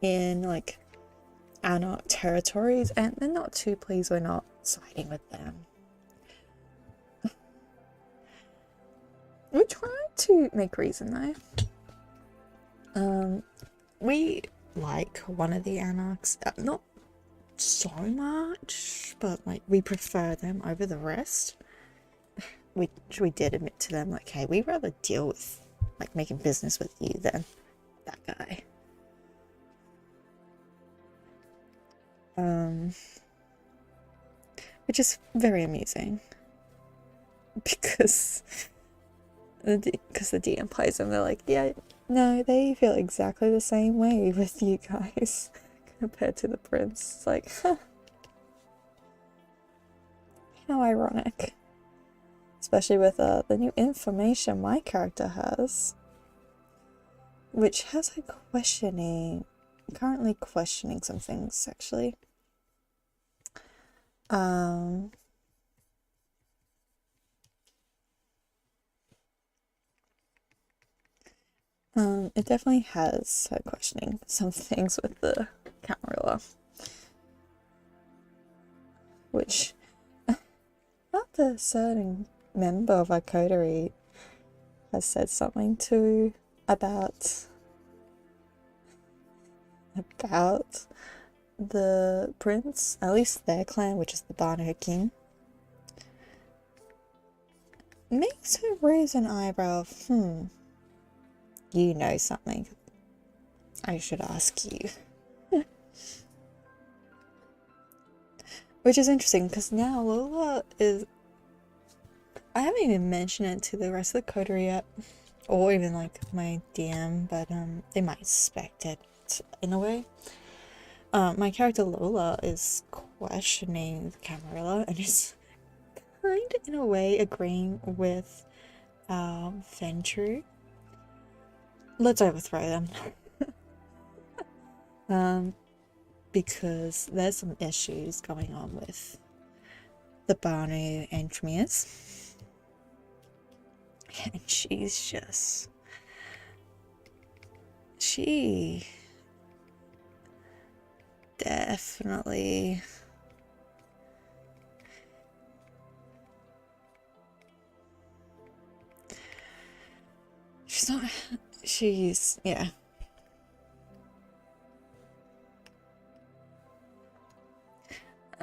in like Anarch territories, and they're not too pleased we're not siding with them. We're trying to make reason though. We like one of the Anarchs, not so much, but like we prefer them over the rest. We did admit to them, like, hey, we'd rather deal with like making business with you than that guy. Which is very amusing because the DM plays them, they're like, yeah, no, they feel exactly the same way with you guys compared to the prince. It's like, huh. How ironic. Especially with the new information my character has, which has her currently questioning some things, actually. It definitely has her questioning some things with the camera, which after a certain member of our coterie has said something about the prince, at least their clan, which is the Barno King, makes her raise an eyebrow. You know something. I should ask you. Which is interesting, because now Lola is... I haven't even mentioned it to the rest of the coterie yet, or even like my DM, but they might suspect it in a way. My character Lola is questioning Camarilla and is kind of in a way agreeing with Ventru. Let's overthrow them. Because there's some issues going on with the Barno and Tremias. And she's just... She... definitely... She's not... She's... yeah.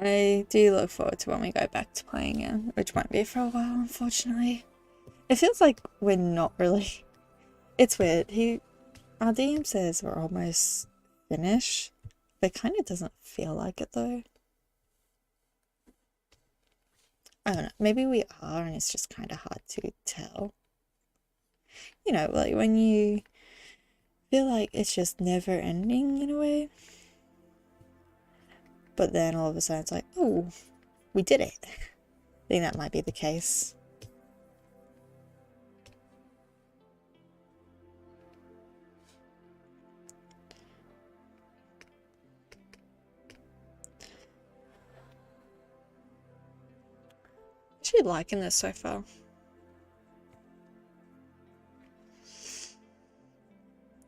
I do look forward to when we go back to playing it, which won't be for a while, unfortunately. It feels like we're not really... It's weird. Our DM says we're almost finished, but it kind of doesn't feel like it, though. I don't know. Maybe we are, and it's just kind of hard to tell. You know, like when you feel like it's just never ending in a way. But then all of a sudden it's like, oh, we did it. I think that might be the case. I'm actually liking this so far.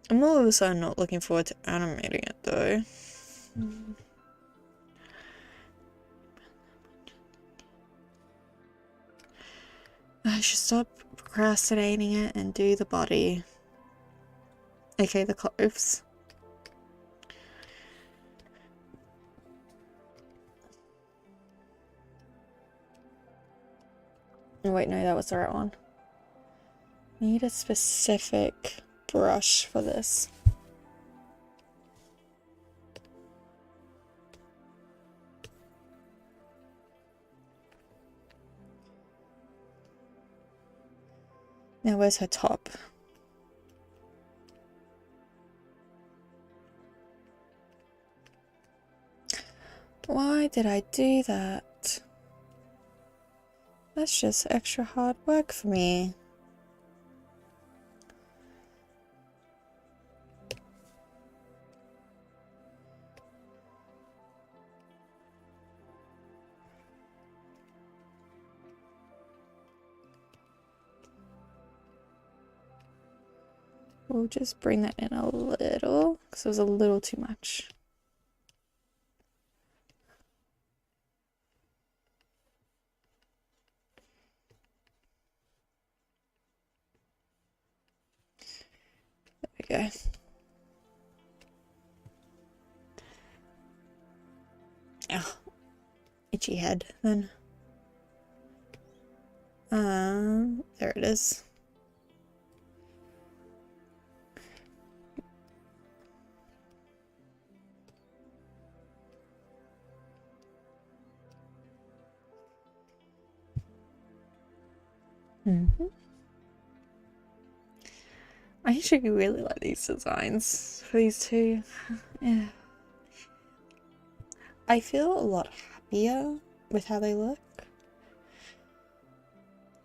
I'm all of a sudden not looking forward to animating it though. I should stop procrastinating it and do the body. Okay, the clothes. Oh wait, no, that was the right one. Need a specific brush for this. Now where's her top? Why did I do that? That's just extra hard work for me. We'll just bring that in a little, because it was a little too much. There we go. Oh, itchy head then. There it is. I actually really like these designs for these two. Yeah. I feel a lot happier with how they look.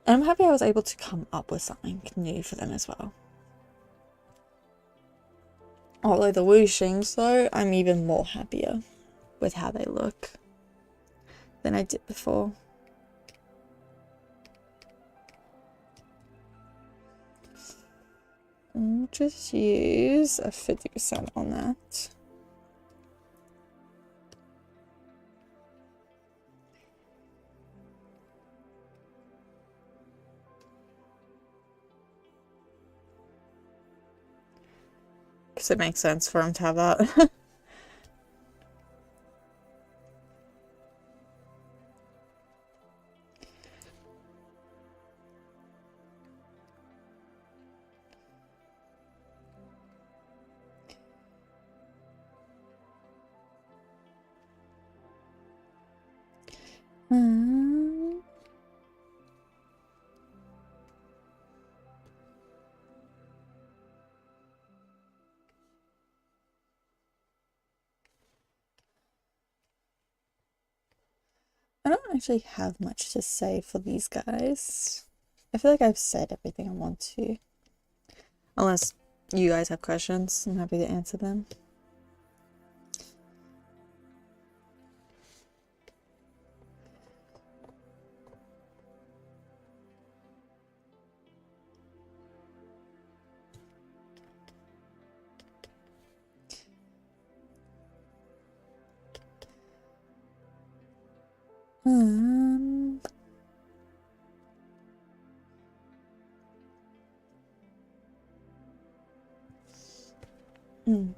And I'm happy I was able to come up with something new for them as well. Although the whooshings though, I'm even more happier with how they look than I did before. I'll just use a 50% on that. Because it makes sense for him to have that. Um, I don't actually have much to say for these guys. I feel like I've said everything I want to. Unless you guys have questions, I'm happy to answer them. Um, hmm.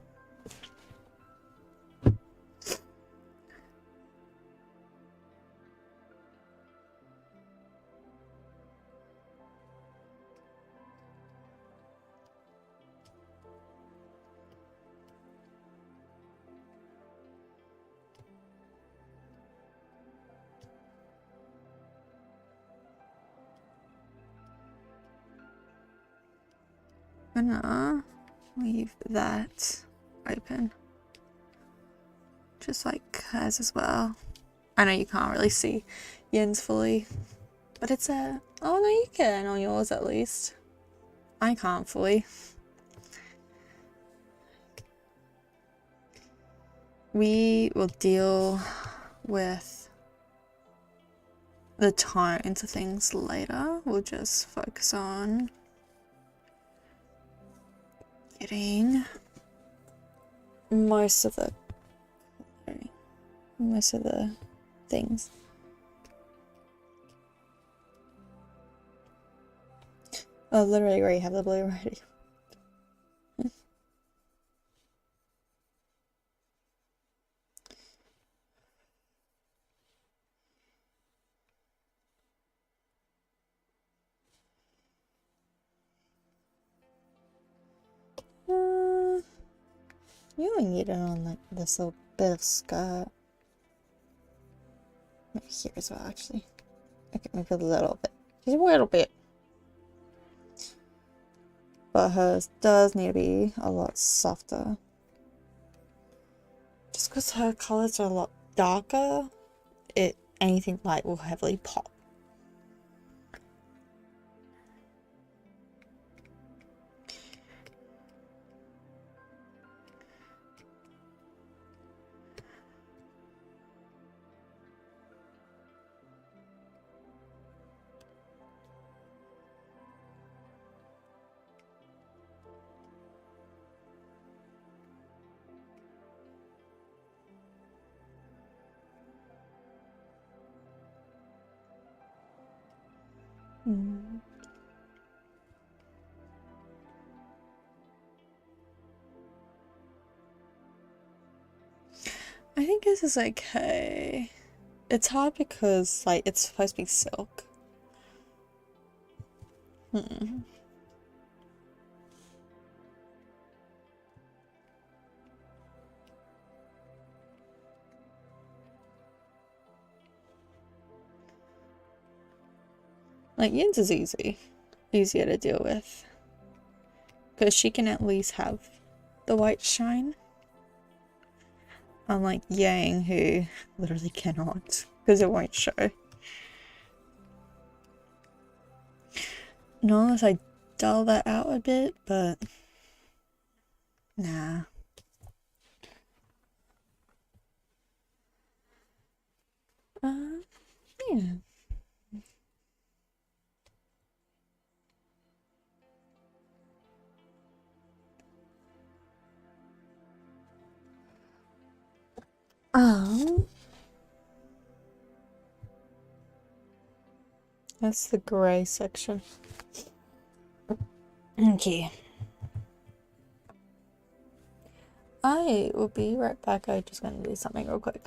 I'm gonna leave that open. Just like hers as well. I know you can't really see Yin's fully, but it's a... Oh no, you can on yours at least. I can't fully. We will deal with the tones of things later. We'll just focus on getting most of the things. Oh, literally already have the blue already. You only need it on like this little bit of skirt. Maybe here as well, actually. Okay, maybe a little bit. Just a little bit. But hers does need to be a lot softer. Just because her colors are a lot darker, anything light will heavily pop. I think this is okay. It's hard because like it's supposed to be silk. Like Yin's is easier to deal with. Because she can at least have the white shine. Unlike Yang, who literally cannot, because it won't show. Not unless I dull that out a bit, but nah. Yeah. That's the grey section. Okay. I will be right back. I'm just gonna do something real quick.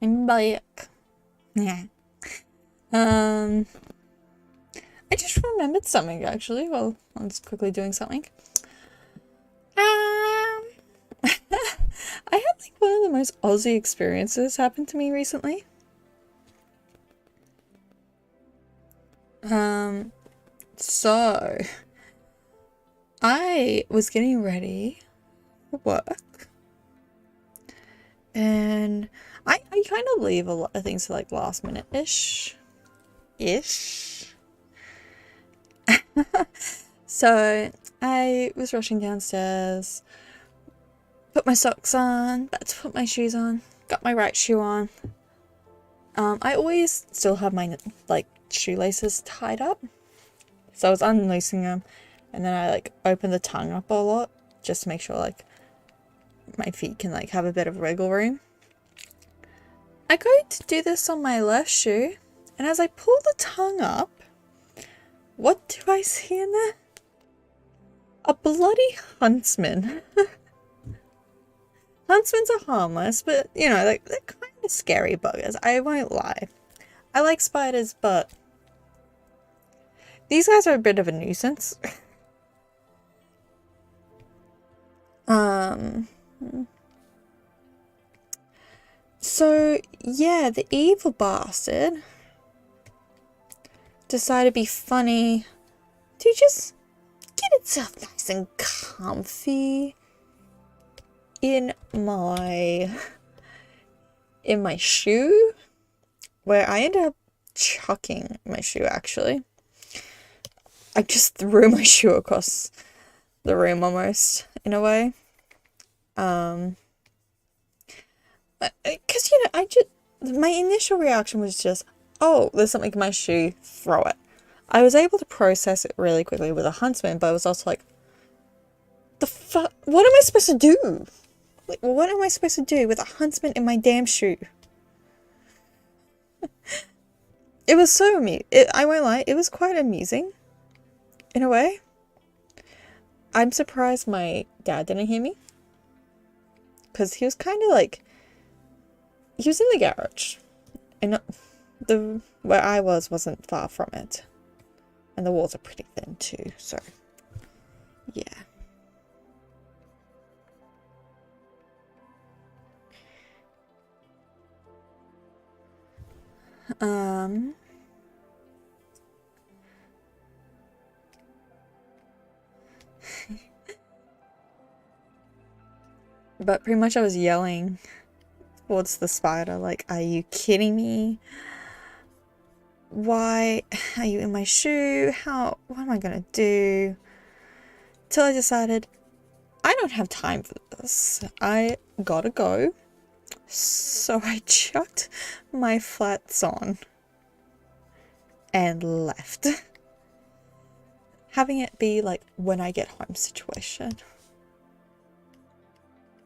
I'm back. Yeah. I just remembered something actually. Well, I'm just quickly doing something. I had like one of the most Aussie experiences happen to me recently. So I was getting ready for work, and I kind of leave a lot of things to like last minute ish. So I was rushing downstairs, put my socks on, about to put my shoes on, got my right shoe on. I always still have my like shoelaces tied up, so I was unlacing them, and then I like open the tongue up a lot just to make sure like my feet can like have a bit of wiggle room. I go to do this on my left shoe, and as I pull the tongue up, what do I see in there? A bloody huntsman. Huntsmans are harmless, but you know, like they're kind of scary buggers. I won't lie. I like spiders, but these guys are a bit of a nuisance. So yeah, the evil bastard decided to be funny to just get itself nice and comfy in my shoe, where I ended up chucking my shoe actually. I just threw my shoe across the room almost, in a way. Because, you know, my initial reaction was just, oh, there's something in my shoe, throw it. I was able to process it really quickly with a huntsman, but I was also like, the fuck, what am I supposed to do? Like, what am I supposed to do with a huntsman in my damn shoe? It was so amusing. I won't lie, it was quite amusing, in a way. I'm surprised my dad didn't hear me, because he was kind of like, he was in the garage, and where I wasn't far from it, and the walls are pretty thin too, so yeah. But pretty much I was yelling towards the spider, like, are you kidding me? Why are you in my shoe? What am I gonna do? Till I decided, I don't have time for this. I gotta go. So I chucked my flats on and left. Having it be like when I get home situation.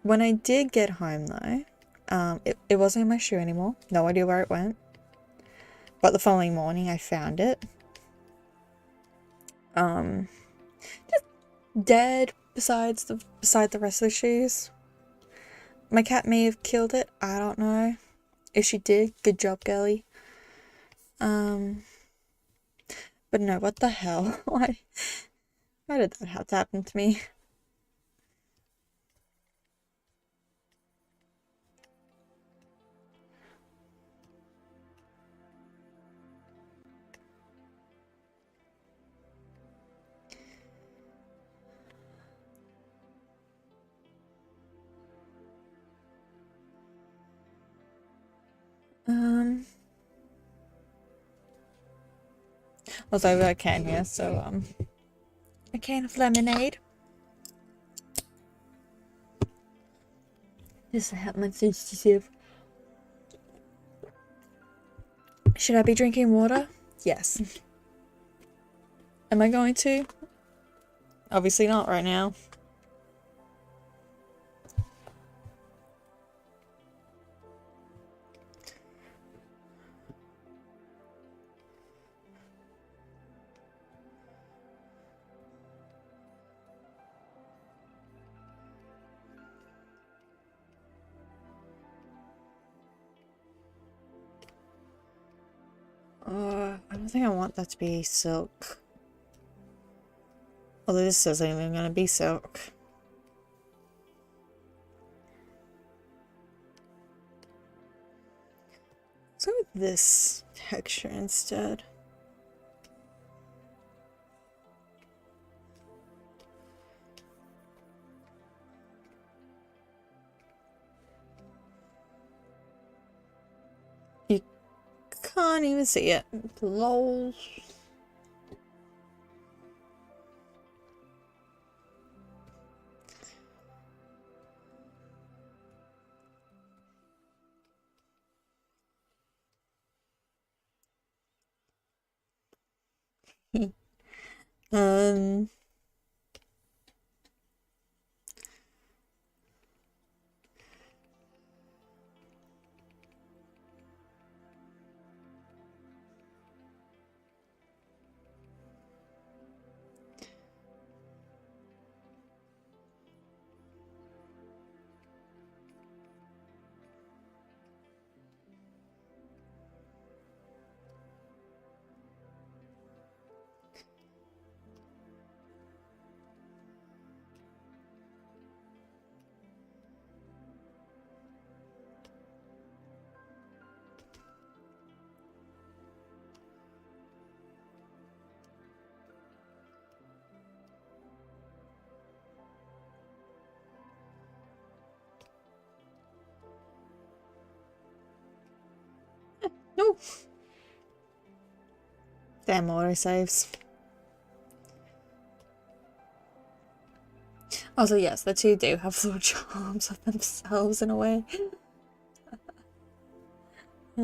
When I did get home though, it wasn't in my shoe anymore. No idea where it went. But the following morning I found it. Just dead beside the rest of the shoes. My cat may have killed it, I don't know. If she did, good job, girlie. But no, what the hell? Why did that have to happen to me? Also, I've got a can here, so, a can of lemonade. Just to help my digestive. Should I be drinking water? Yes. Am I going to? Obviously not right now. I don't think I want that to be silk. Although this isn't even gonna be silk. Let's go with this texture instead. You can't even see it. Lol. um no. Damn autosaves. Also, yes, the two do have little charms of themselves in a way. I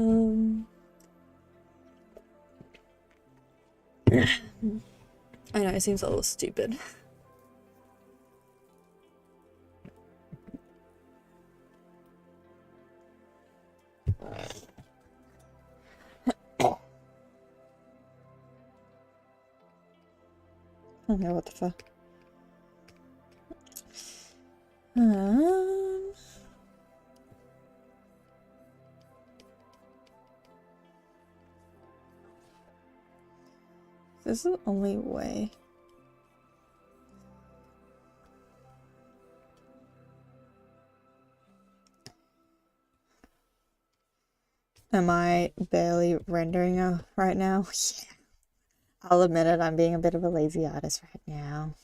know, it seems a little stupid. Okay, what the fuck? This is the only way. Am I barely rendering right now? Yeah. I'll admit it, I'm being a bit of a lazy artist right now.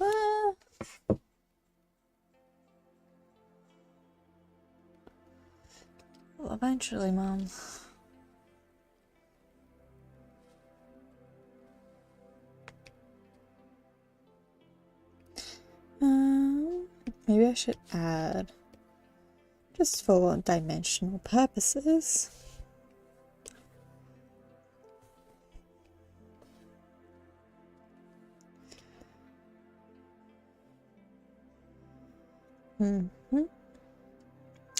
Ah. Well, eventually, Mom. Maybe I should add, just for dimensional purposes.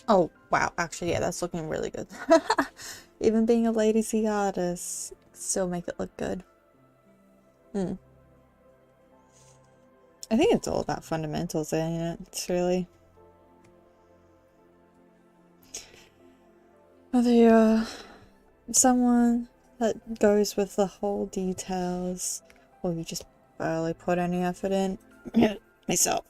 Oh, wow. Actually, yeah, that's looking really good. Even being a lazy artist, still make it look good. I think it's all about fundamentals, ain't it? It's really... whether you're someone that goes with the whole details, or you just barely put any effort in. Myself.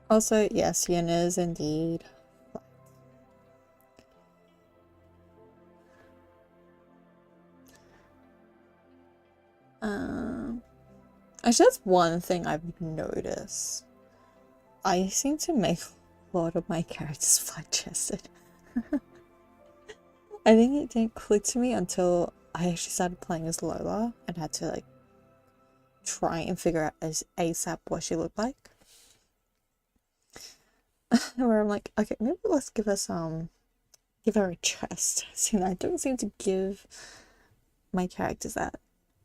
Also, yes, Yin is indeed. Actually, that's one thing I've noticed. I seem to make a lot of my characters flat-chested. I think it didn't click to me until I actually started playing as Lola and had to like try and figure out as ASAP what she looked like. Where I'm like, okay, maybe let's give her a chest. See, I don't seem to give my characters that.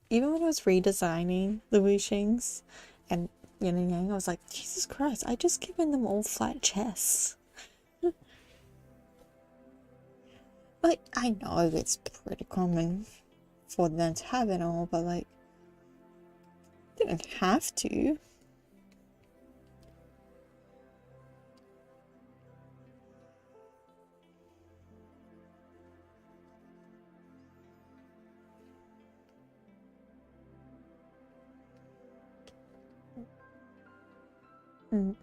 Even when I was redesigning the Wuxings and Yin and Yang, I was like, Jesus Christ, I just given them all flat chests. Like, I know it's pretty common for them to have it all, but like, they don't have to. Mm.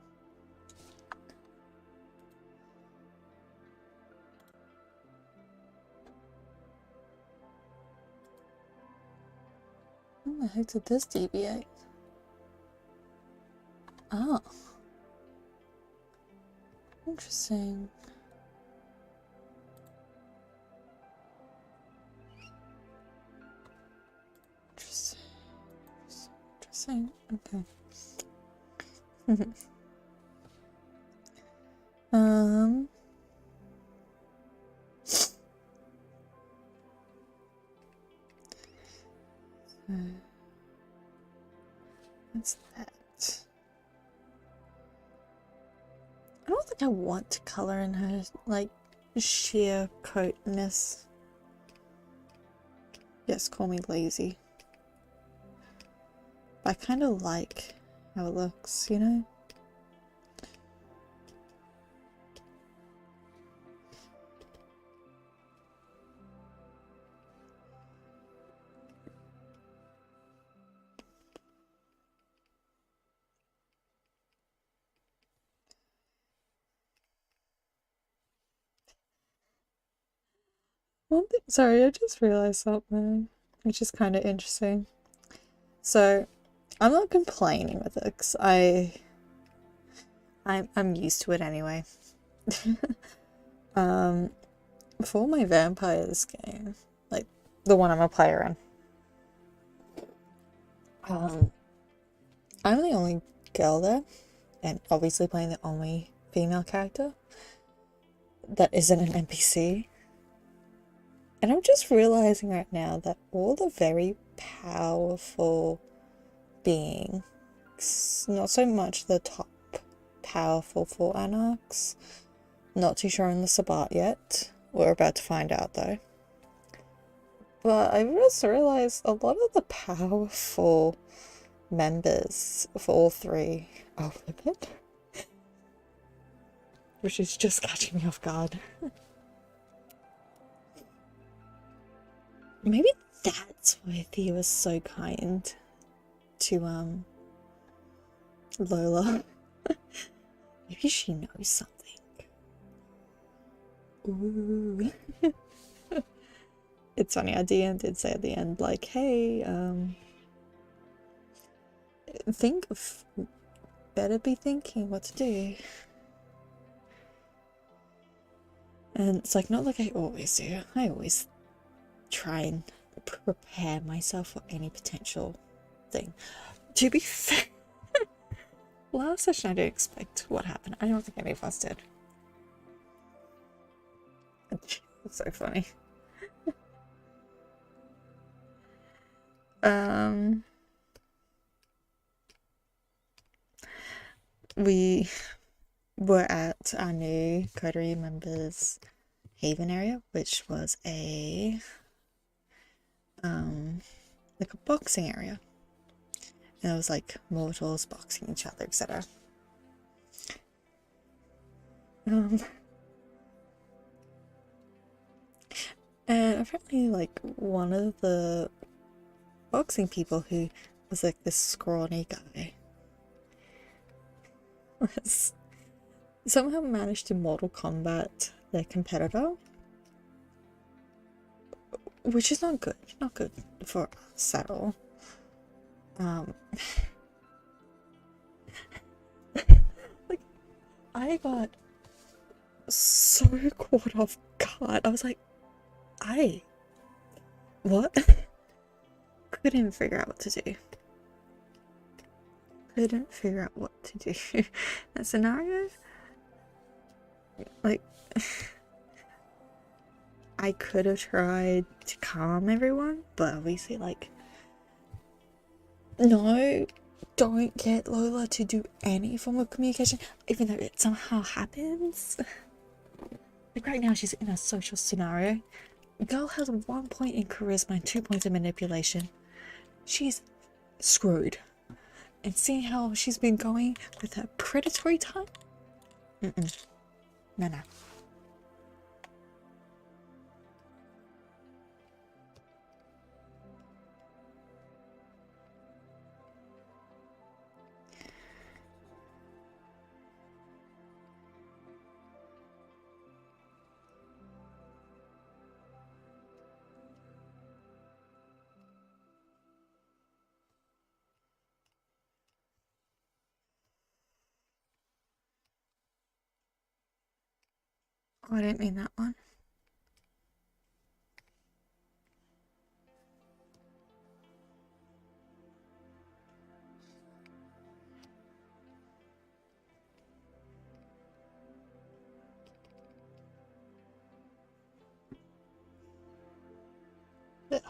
How the heck did this deviate? Oh. Interesting. Interesting. Okay. What's that? I don't think I want to color in her, like, sheer coatness. Yes, call me lazy. But I kind of like how it looks, you know? One thing, sorry, I just realized something, which is kind of interesting. So, I'm not complaining with it, because I'm used to it anyway. For my vampires game, like the one I'm a player in, I'm the only girl there, and obviously playing the only female character that isn't an NPC. And I'm just realizing right now that all the very powerful beings, not so much the top powerful 4 anarchs, not too sure on the Sabbat yet. We're about to find out though. But I just realized a lot of the powerful members for all 3 are women. Which is just catching me off guard. Maybe that's why Thea was so kind to Lola. Maybe she knows something. Ooh. It's funny, our DM did say at the end, like, hey, better be thinking what to do. And it's like, not like I always do. I always try and prepare myself for any potential thing. To be fair, last session I didn't expect what happened. I don't think any of us did. It's so funny. We were at our new coterie members haven area, which was a like a boxing area, and it was like mortals boxing each other, etc. And apparently, like, one of the boxing people who was like this scrawny guy was somehow managed to Mortal Kombat their competitor, which is not good for us at all. Like, I got so caught off guard. I was like, what? Couldn't figure out what to do. Couldn't figure out what to do. That scenario, like, I could have tried to calm everyone, but obviously, like, no, don't get Lola to do any form of communication, even though it somehow happens. Like right now, she's in a social scenario. Girl has 1 point in charisma and 2 points in manipulation. She's screwed. And seeing how she's been going with her predatory type? No, no. Oh, I didn't mean that one. Ugh.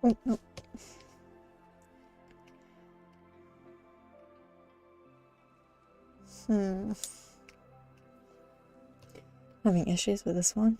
Oh, no. Having issues with this one.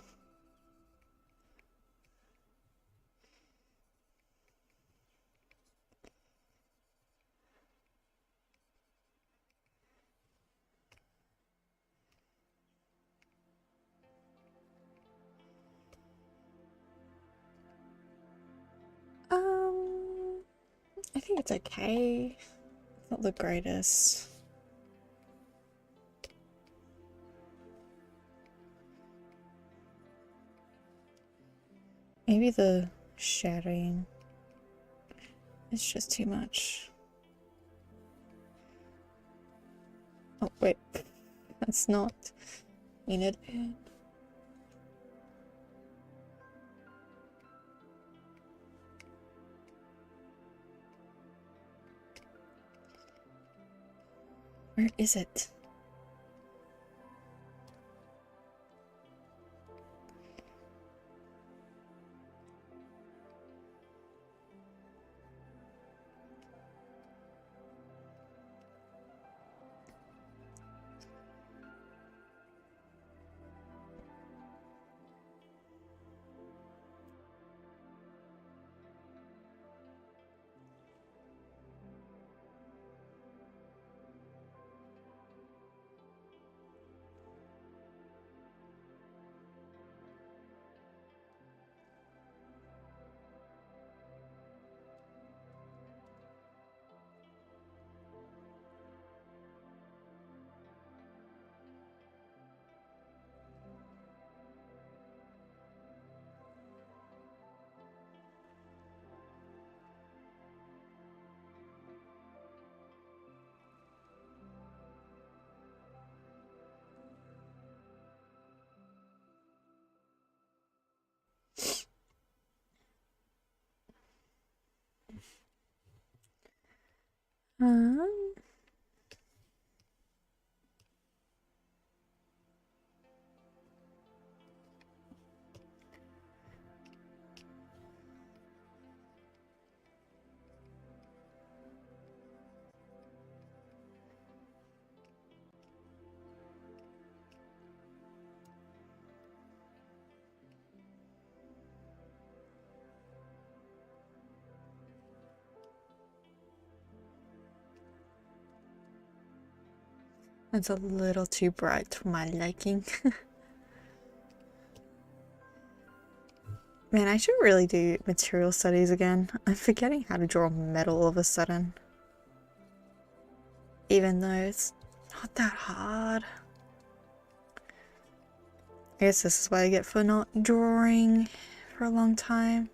I think it's okay. It's not the greatest. Maybe the shattering is just too much. Oh, wait. That's not needed. Where is it? Um, It's a little too bright for my liking. Man, I should really do material studies again. I'm forgetting how to draw metal all of a sudden. Even though it's not that hard. I guess this is what I get for not drawing for a long time.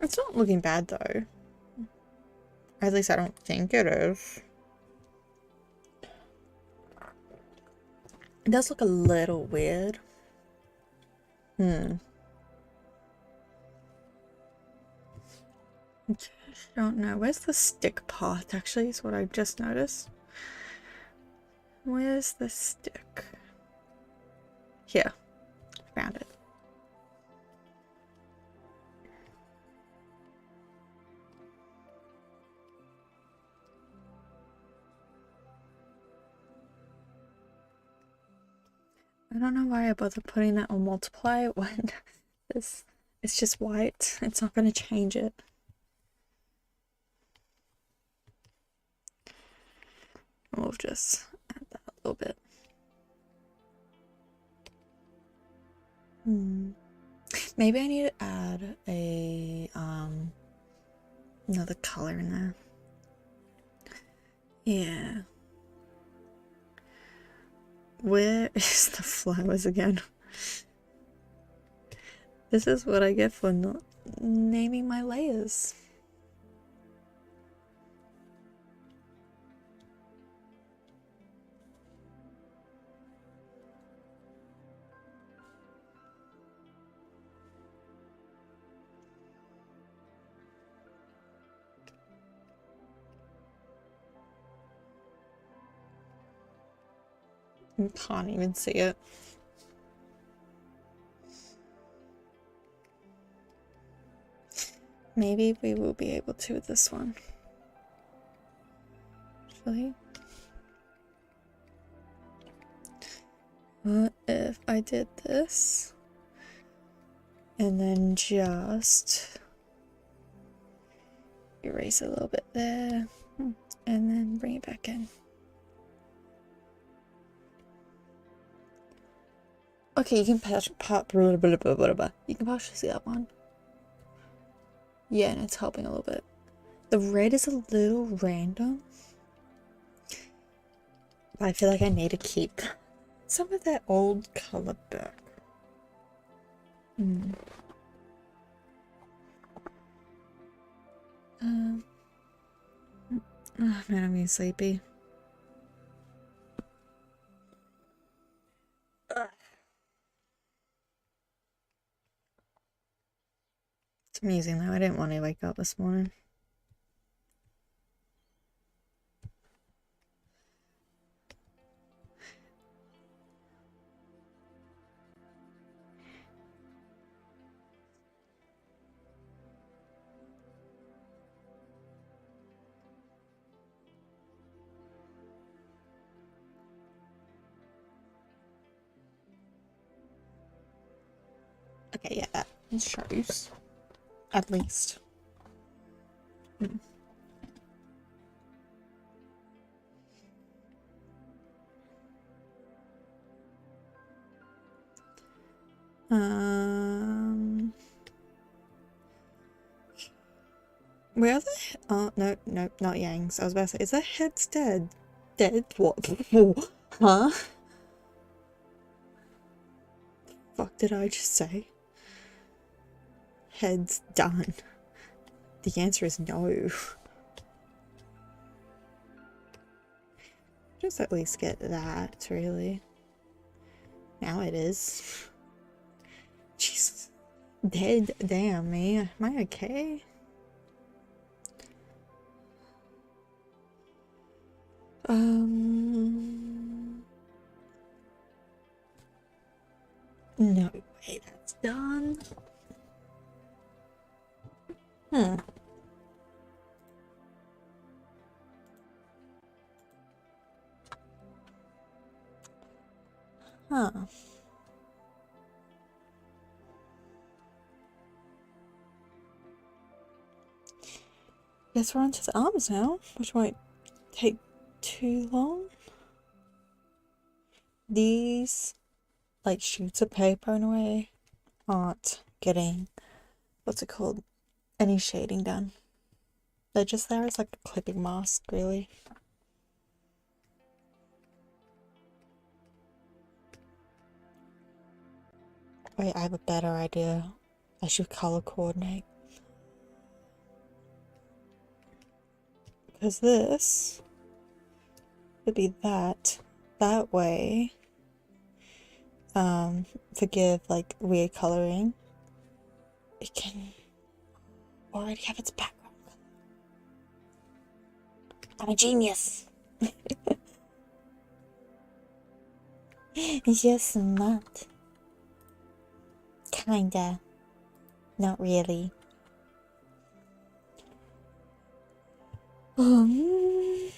It's not looking bad though. At least I don't think it is. It does look a little weird. I don't know. Where's the stick path actually is what I just noticed. Where's the stick? Here. Found it. I don't know why I bother putting that on multiply when it's just white. It's not going to change it. We'll just add that a little bit. Maybe I need to add a another color in there. Yeah. Where is the flowers again? This is what I get for not naming my layers. You can't even see it. Maybe we will be able to with this one. Actually. What if I did this? And then just erase a little bit there. And then bring it back in. Okay, you can you can partially see that one. Yeah, and it's helping a little bit. The red is a little random. But I feel like I need to keep some of that old color back. Oh man, I'm getting sleepy. It's amazing though, I didn't want to wake up this morning. Okay, yeah, that shows. At least. Where are the oh no, not Yang's. I was about to say, is that head's dead? Dead? What? Huh? Fuck did I just say? Head's done. The answer is no. Just at least get that, really. Now it is. Jesus. Dead? Damn, me. Am I okay? No way that's done. Huh. Guess we're onto the arms now, which won't take too long. These, like, sheets of paper in a way, aren't getting, what's it called, any shading done. They're just there as like a clipping mask, really. Wait, I have a better idea. I should color coordinate. Because this would be that way. Forgive like weird coloring. It can already have its background color. I'm a genius. You're smart. Kinda. Not really. I'm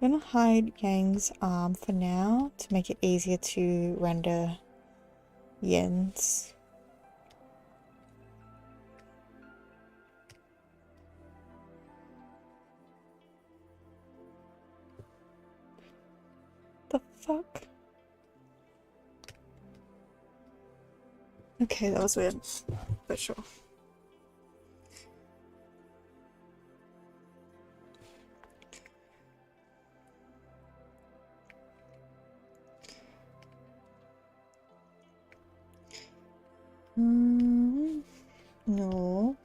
gonna hide Yang's arm for now to make it easier to render Yin's. The fuck? Okay, that was weird, but sure. No.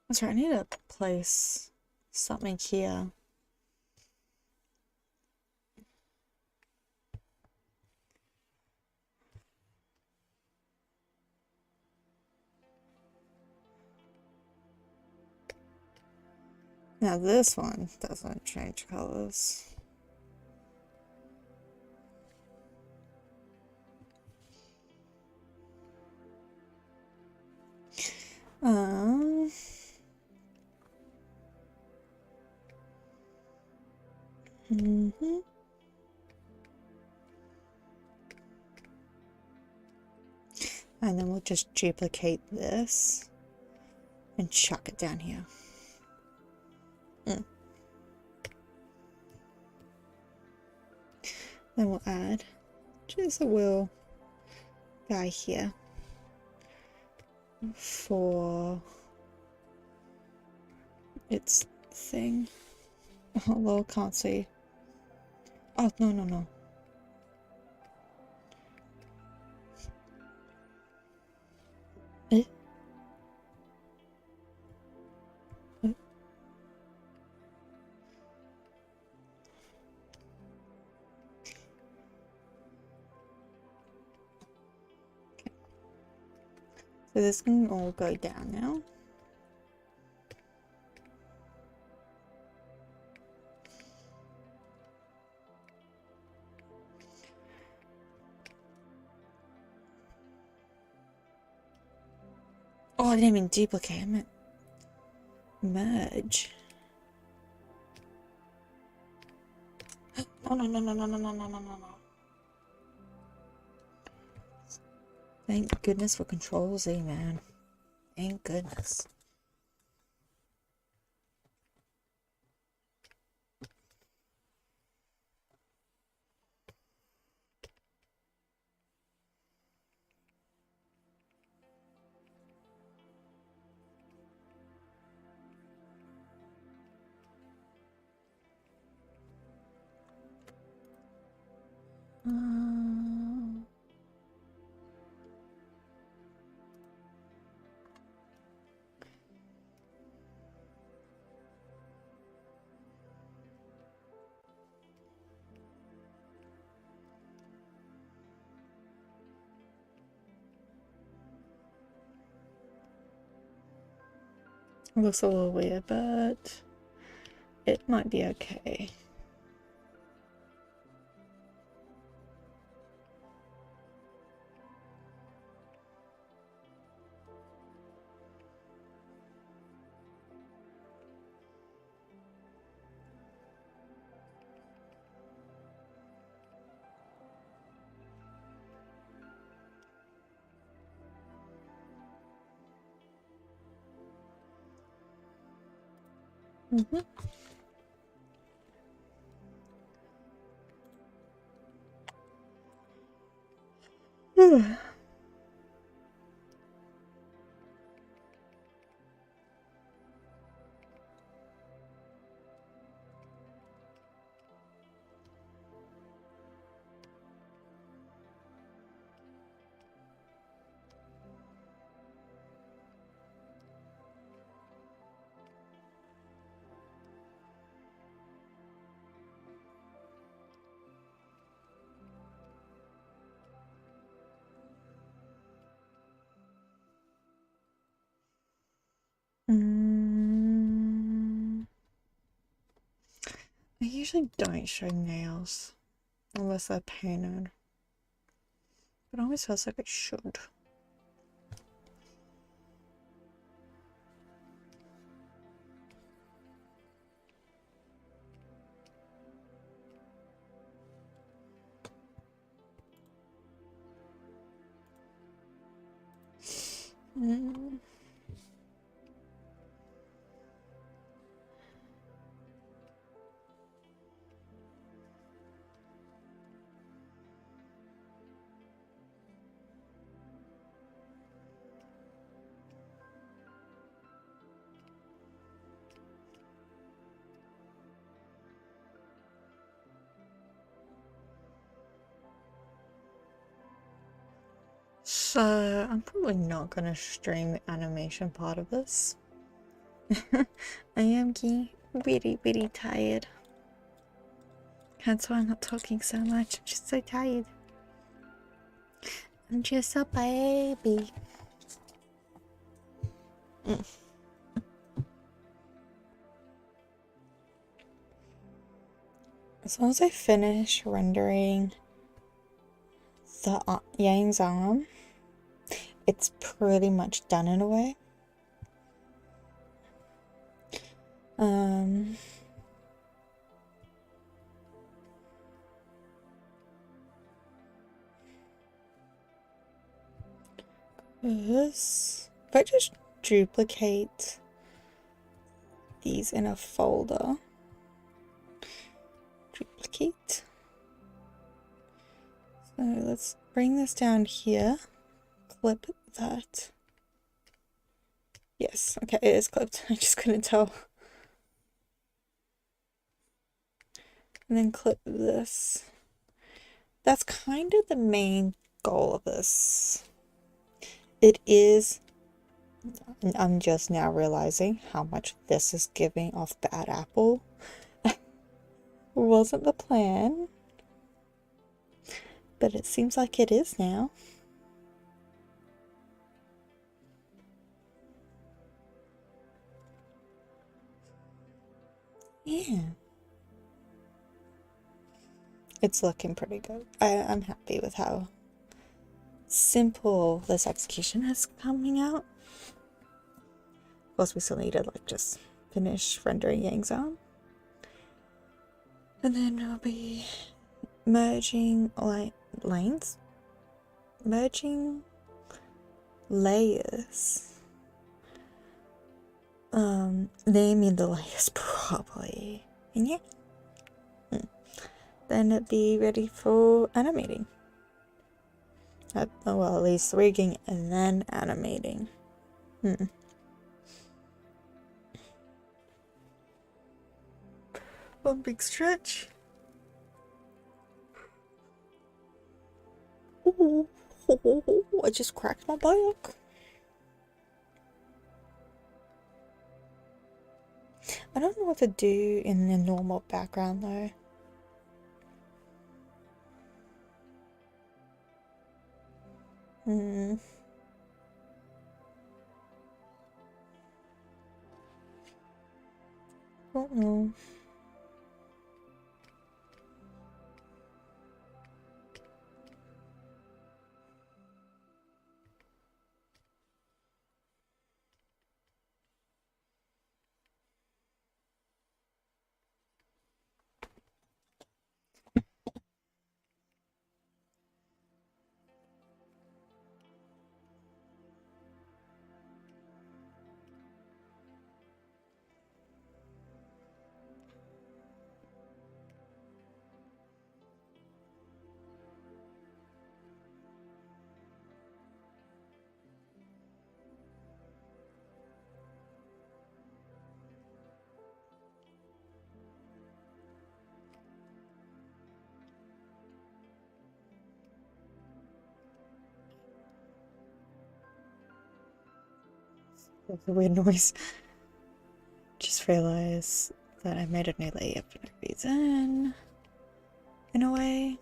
That's right, I need to place something here. Now this one doesn't change colors. And then we'll just duplicate this and chuck it down here. Then we'll add just a little guy here for its thing. Oh, lol, can't see. Oh, no. So this can all go down now. Oh, I didn't even duplicate, I meant merge. No. Thank goodness for Control Z, man. Thank goodness. Looks a little weird, but it might be okay. Mm-hmm. I usually don't show nails unless they're painted, but it always feels like I should. So I'm probably not gonna stream the animation part of this. I am getting really tired. That's why I'm not talking so much. I'm just so tired. I'm just a baby. As long as I finish rendering the Yang's arm, it's pretty much done in a way. This, if I just duplicate these in a folder, duplicate. So let's bring this down here, clip that. Yes, okay, it is clipped. I just couldn't tell. And then clip this. That's kind of the main goal of this. It is, I'm just now realizing how much this is giving off bad apple. Wasn't the plan, but it seems like it is now. Yeah. It's looking pretty good. I'm happy with how simple this execution is coming out. Of course, we still need to like just finish rendering Yang's arm. And then we'll be merging lanes. Merging layers. Naming the layers properly. And yeah. Then it'd be ready for animating. Well, at least rigging and then animating. One big stretch. Ooh, I just cracked my back. I don't know what to do in the normal background though. don't know. That's a weird noise. Just realized that I made a new layer for no reason. In a way.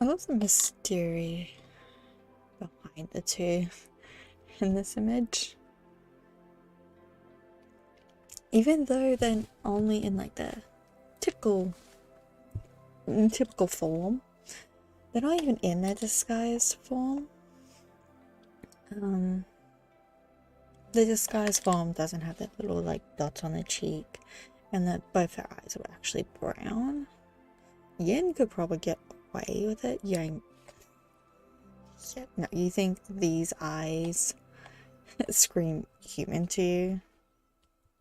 I love the mystery behind the two in this image. Even though they're only in like the typical form, they're not even in their disguised form. The disguised form doesn't have that little like dot on the cheek, and that both her eyes were actually brown. Yin could probably get away with it. Yang, yeah, no, you think these eyes scream human to you?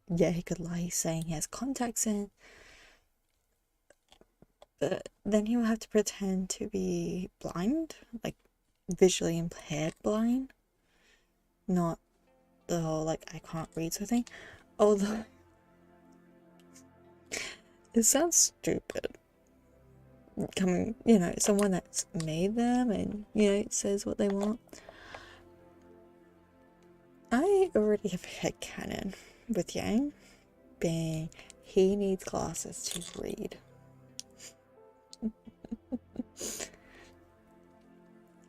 Yeah, he could lie saying he has contacts in, but then he would have to pretend to be blind, like visually impaired blind, not the whole like I can't read sort of thing. Although it sounds stupid coming, you know, someone that's made them and, you know, says what they want. I already have a headcanon with Yang being he needs glasses to read.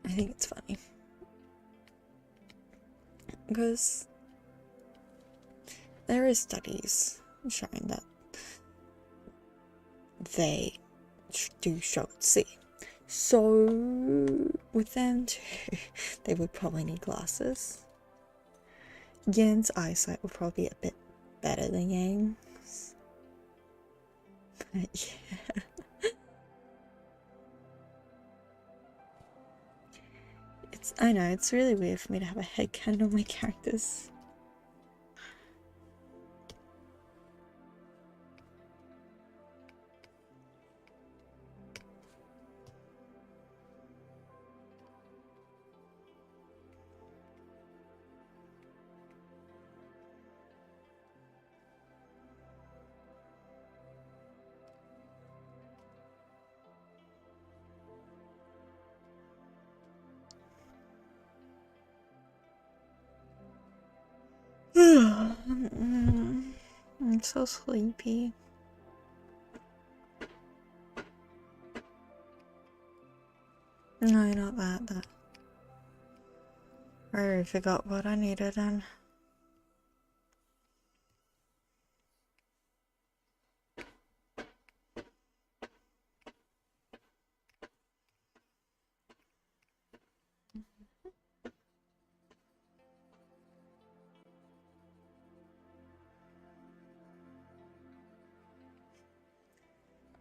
I think it's funny because there is studies showing that they do show and see. So with them too, they would probably need glasses. Yin's eyesight would probably be a bit better than Yang's. But yeah. I know, it's really weird for me to have a headcanon on my characters. I'm so sleepy. No, not that. I already forgot what I needed and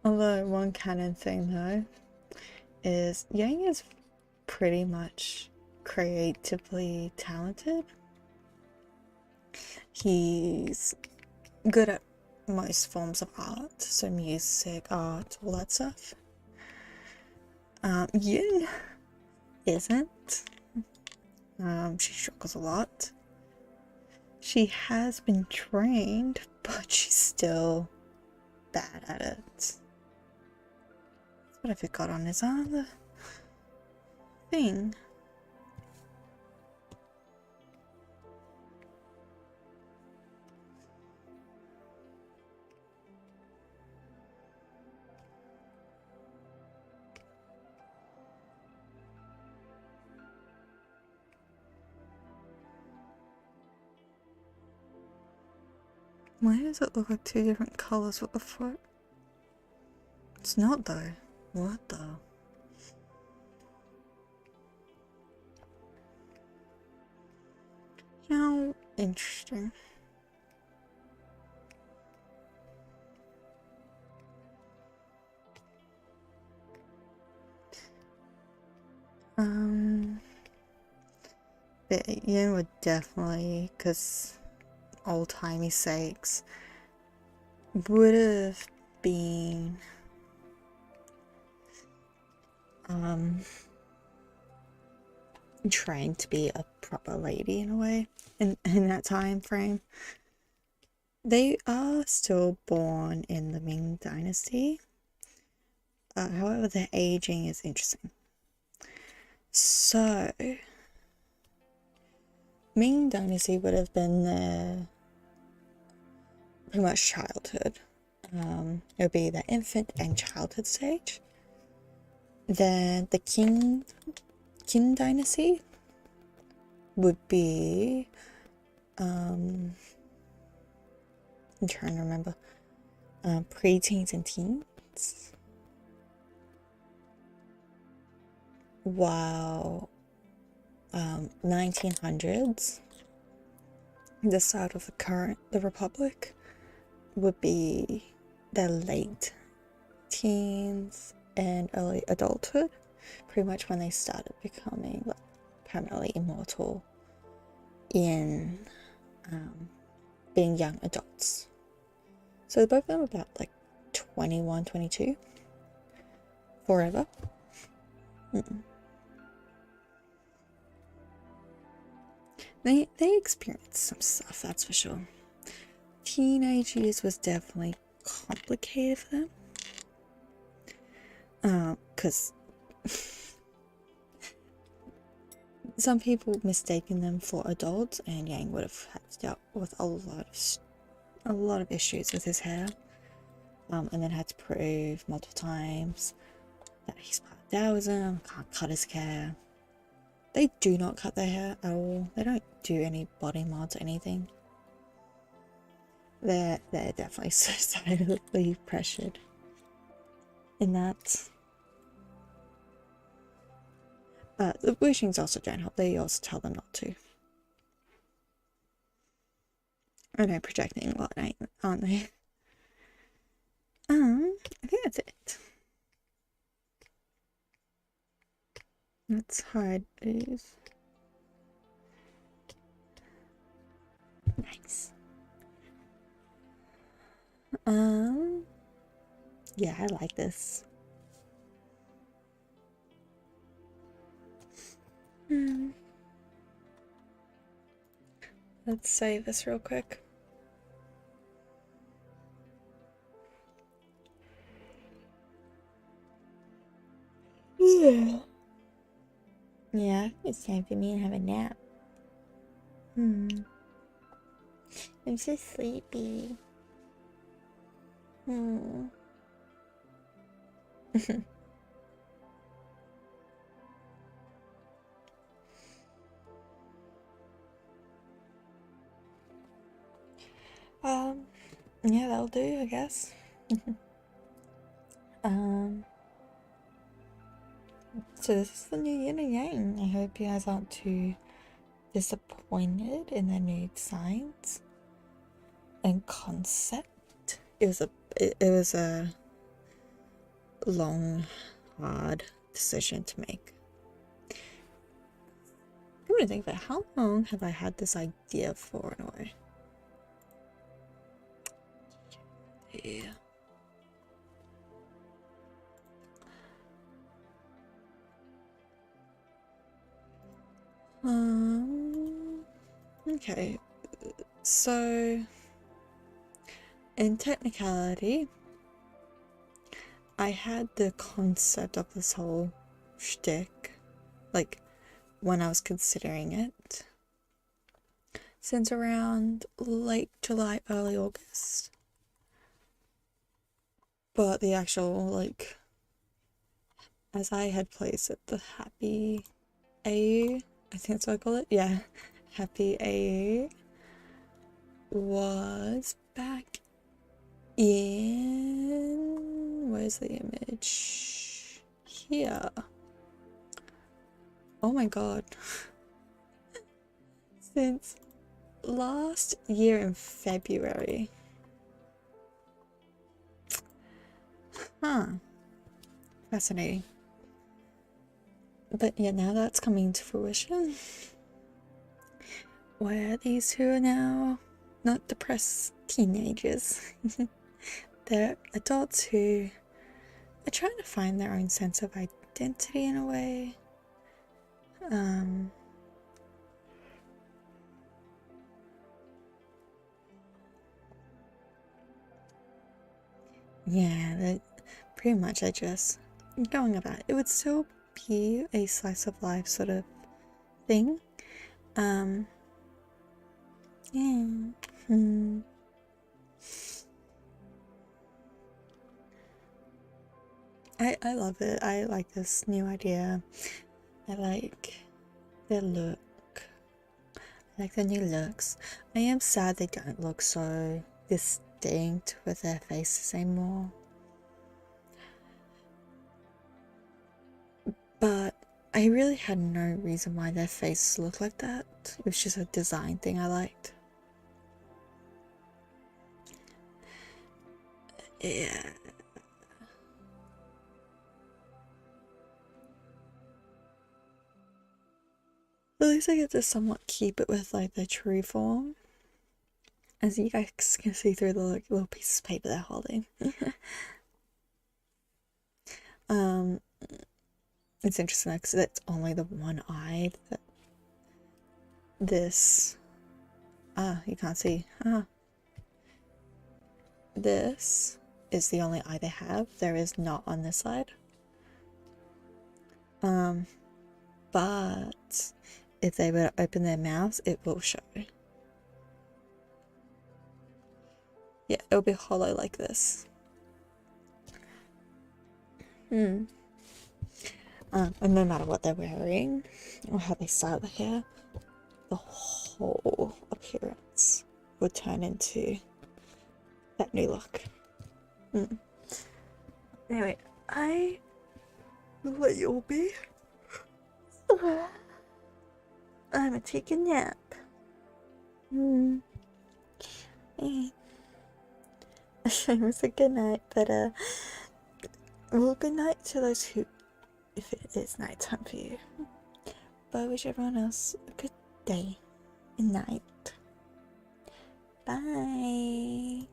although one canon thing though is Yang is pretty much creatively talented. He's good at most forms of art, so music, art, all that stuff. Yin isn't. She struggles a lot. She has been trained, but she's still bad at it. What have you got on his other thing? Why does it look like two different colours? What the fuck? It's not though. What the? How interesting. But Yin would definitely, because old-timey sakes, would have been trained to be a proper lady in a way in that time frame. They are still born in the Ming Dynasty. However, their aging is interesting. So, Ming Dynasty would have been their pretty much childhood. It would be the infant and childhood stage. Then the Qin Dynasty would be I'm trying to remember, pre-teens and teens, while 1900s, the start of the Republic, would be the late teens and early adulthood, pretty much when they started becoming like permanently immortal in being young adults. So both of them are about like 21, 22 forever. They experienced some stuff, that's for sure. Teenage years was definitely complicated for them. Because some people mistaken them for adults, and Yang would have had to deal with a lot of issues with his hair, and then had to prove multiple times that he's part of Taoism, can't cut his hair. They do not cut their hair at all. They don't do any body mods or anything. They're definitely societally pressured in that. The Wuxings also don't help. They also tell them not to. I know, projecting a lot, aren't they? I think that's it. Let's hide these. Nice. Yeah, I like this. Let's save this real quick. Yeah. Yeah, it's time for me to have a nap. I'm so sleepy. Yeah, that'll do, I guess. So this is the new Yin and Yang. I hope you guys aren't too disappointed in the new designs and concept. It was a long, hard decision to make. I'm gonna think about how long have I had this idea for in a way. Yeah. Okay, so in technicality, I had the concept of this whole shtick, like, when I was considering it, since around late July, early August. But the actual, like, as I had placed it, the Happy AU, I think that's what I call it, yeah, Happy AU was back in, where's the image? Here. Oh my god. Since last year in February. Huh. Fascinating. But yeah, now that's coming to fruition. Where these two are now not depressed teenagers. They're adults who are trying to find their own sense of identity in a way. Yeah, pretty much I just going about it. It would still be a slice of life sort of thing. Yeah. I love it. I like this new idea. I like their look. I like the new looks. I am sad they don't look so distinct with their faces anymore. But I really had no reason why their faces look like that. It was just a design thing I liked. Yeah. At least I get to somewhat keep it with like the true form. As you guys can see through the little piece of paper they're holding. It's interesting because it's only the one eye that this, you can't see, this is the only eye they have. There is not on this side. But if they were to open their mouths, it will show. Yeah, it'll be hollow like this. And no matter what they're wearing or how they style the hair, the whole appearance would turn into that new look. Anyway, I will let you all be. I'm gonna take a nap. It was a good night, but well, good night to those who, if it is nighttime for you. But I wish everyone else a good day and night. Bye.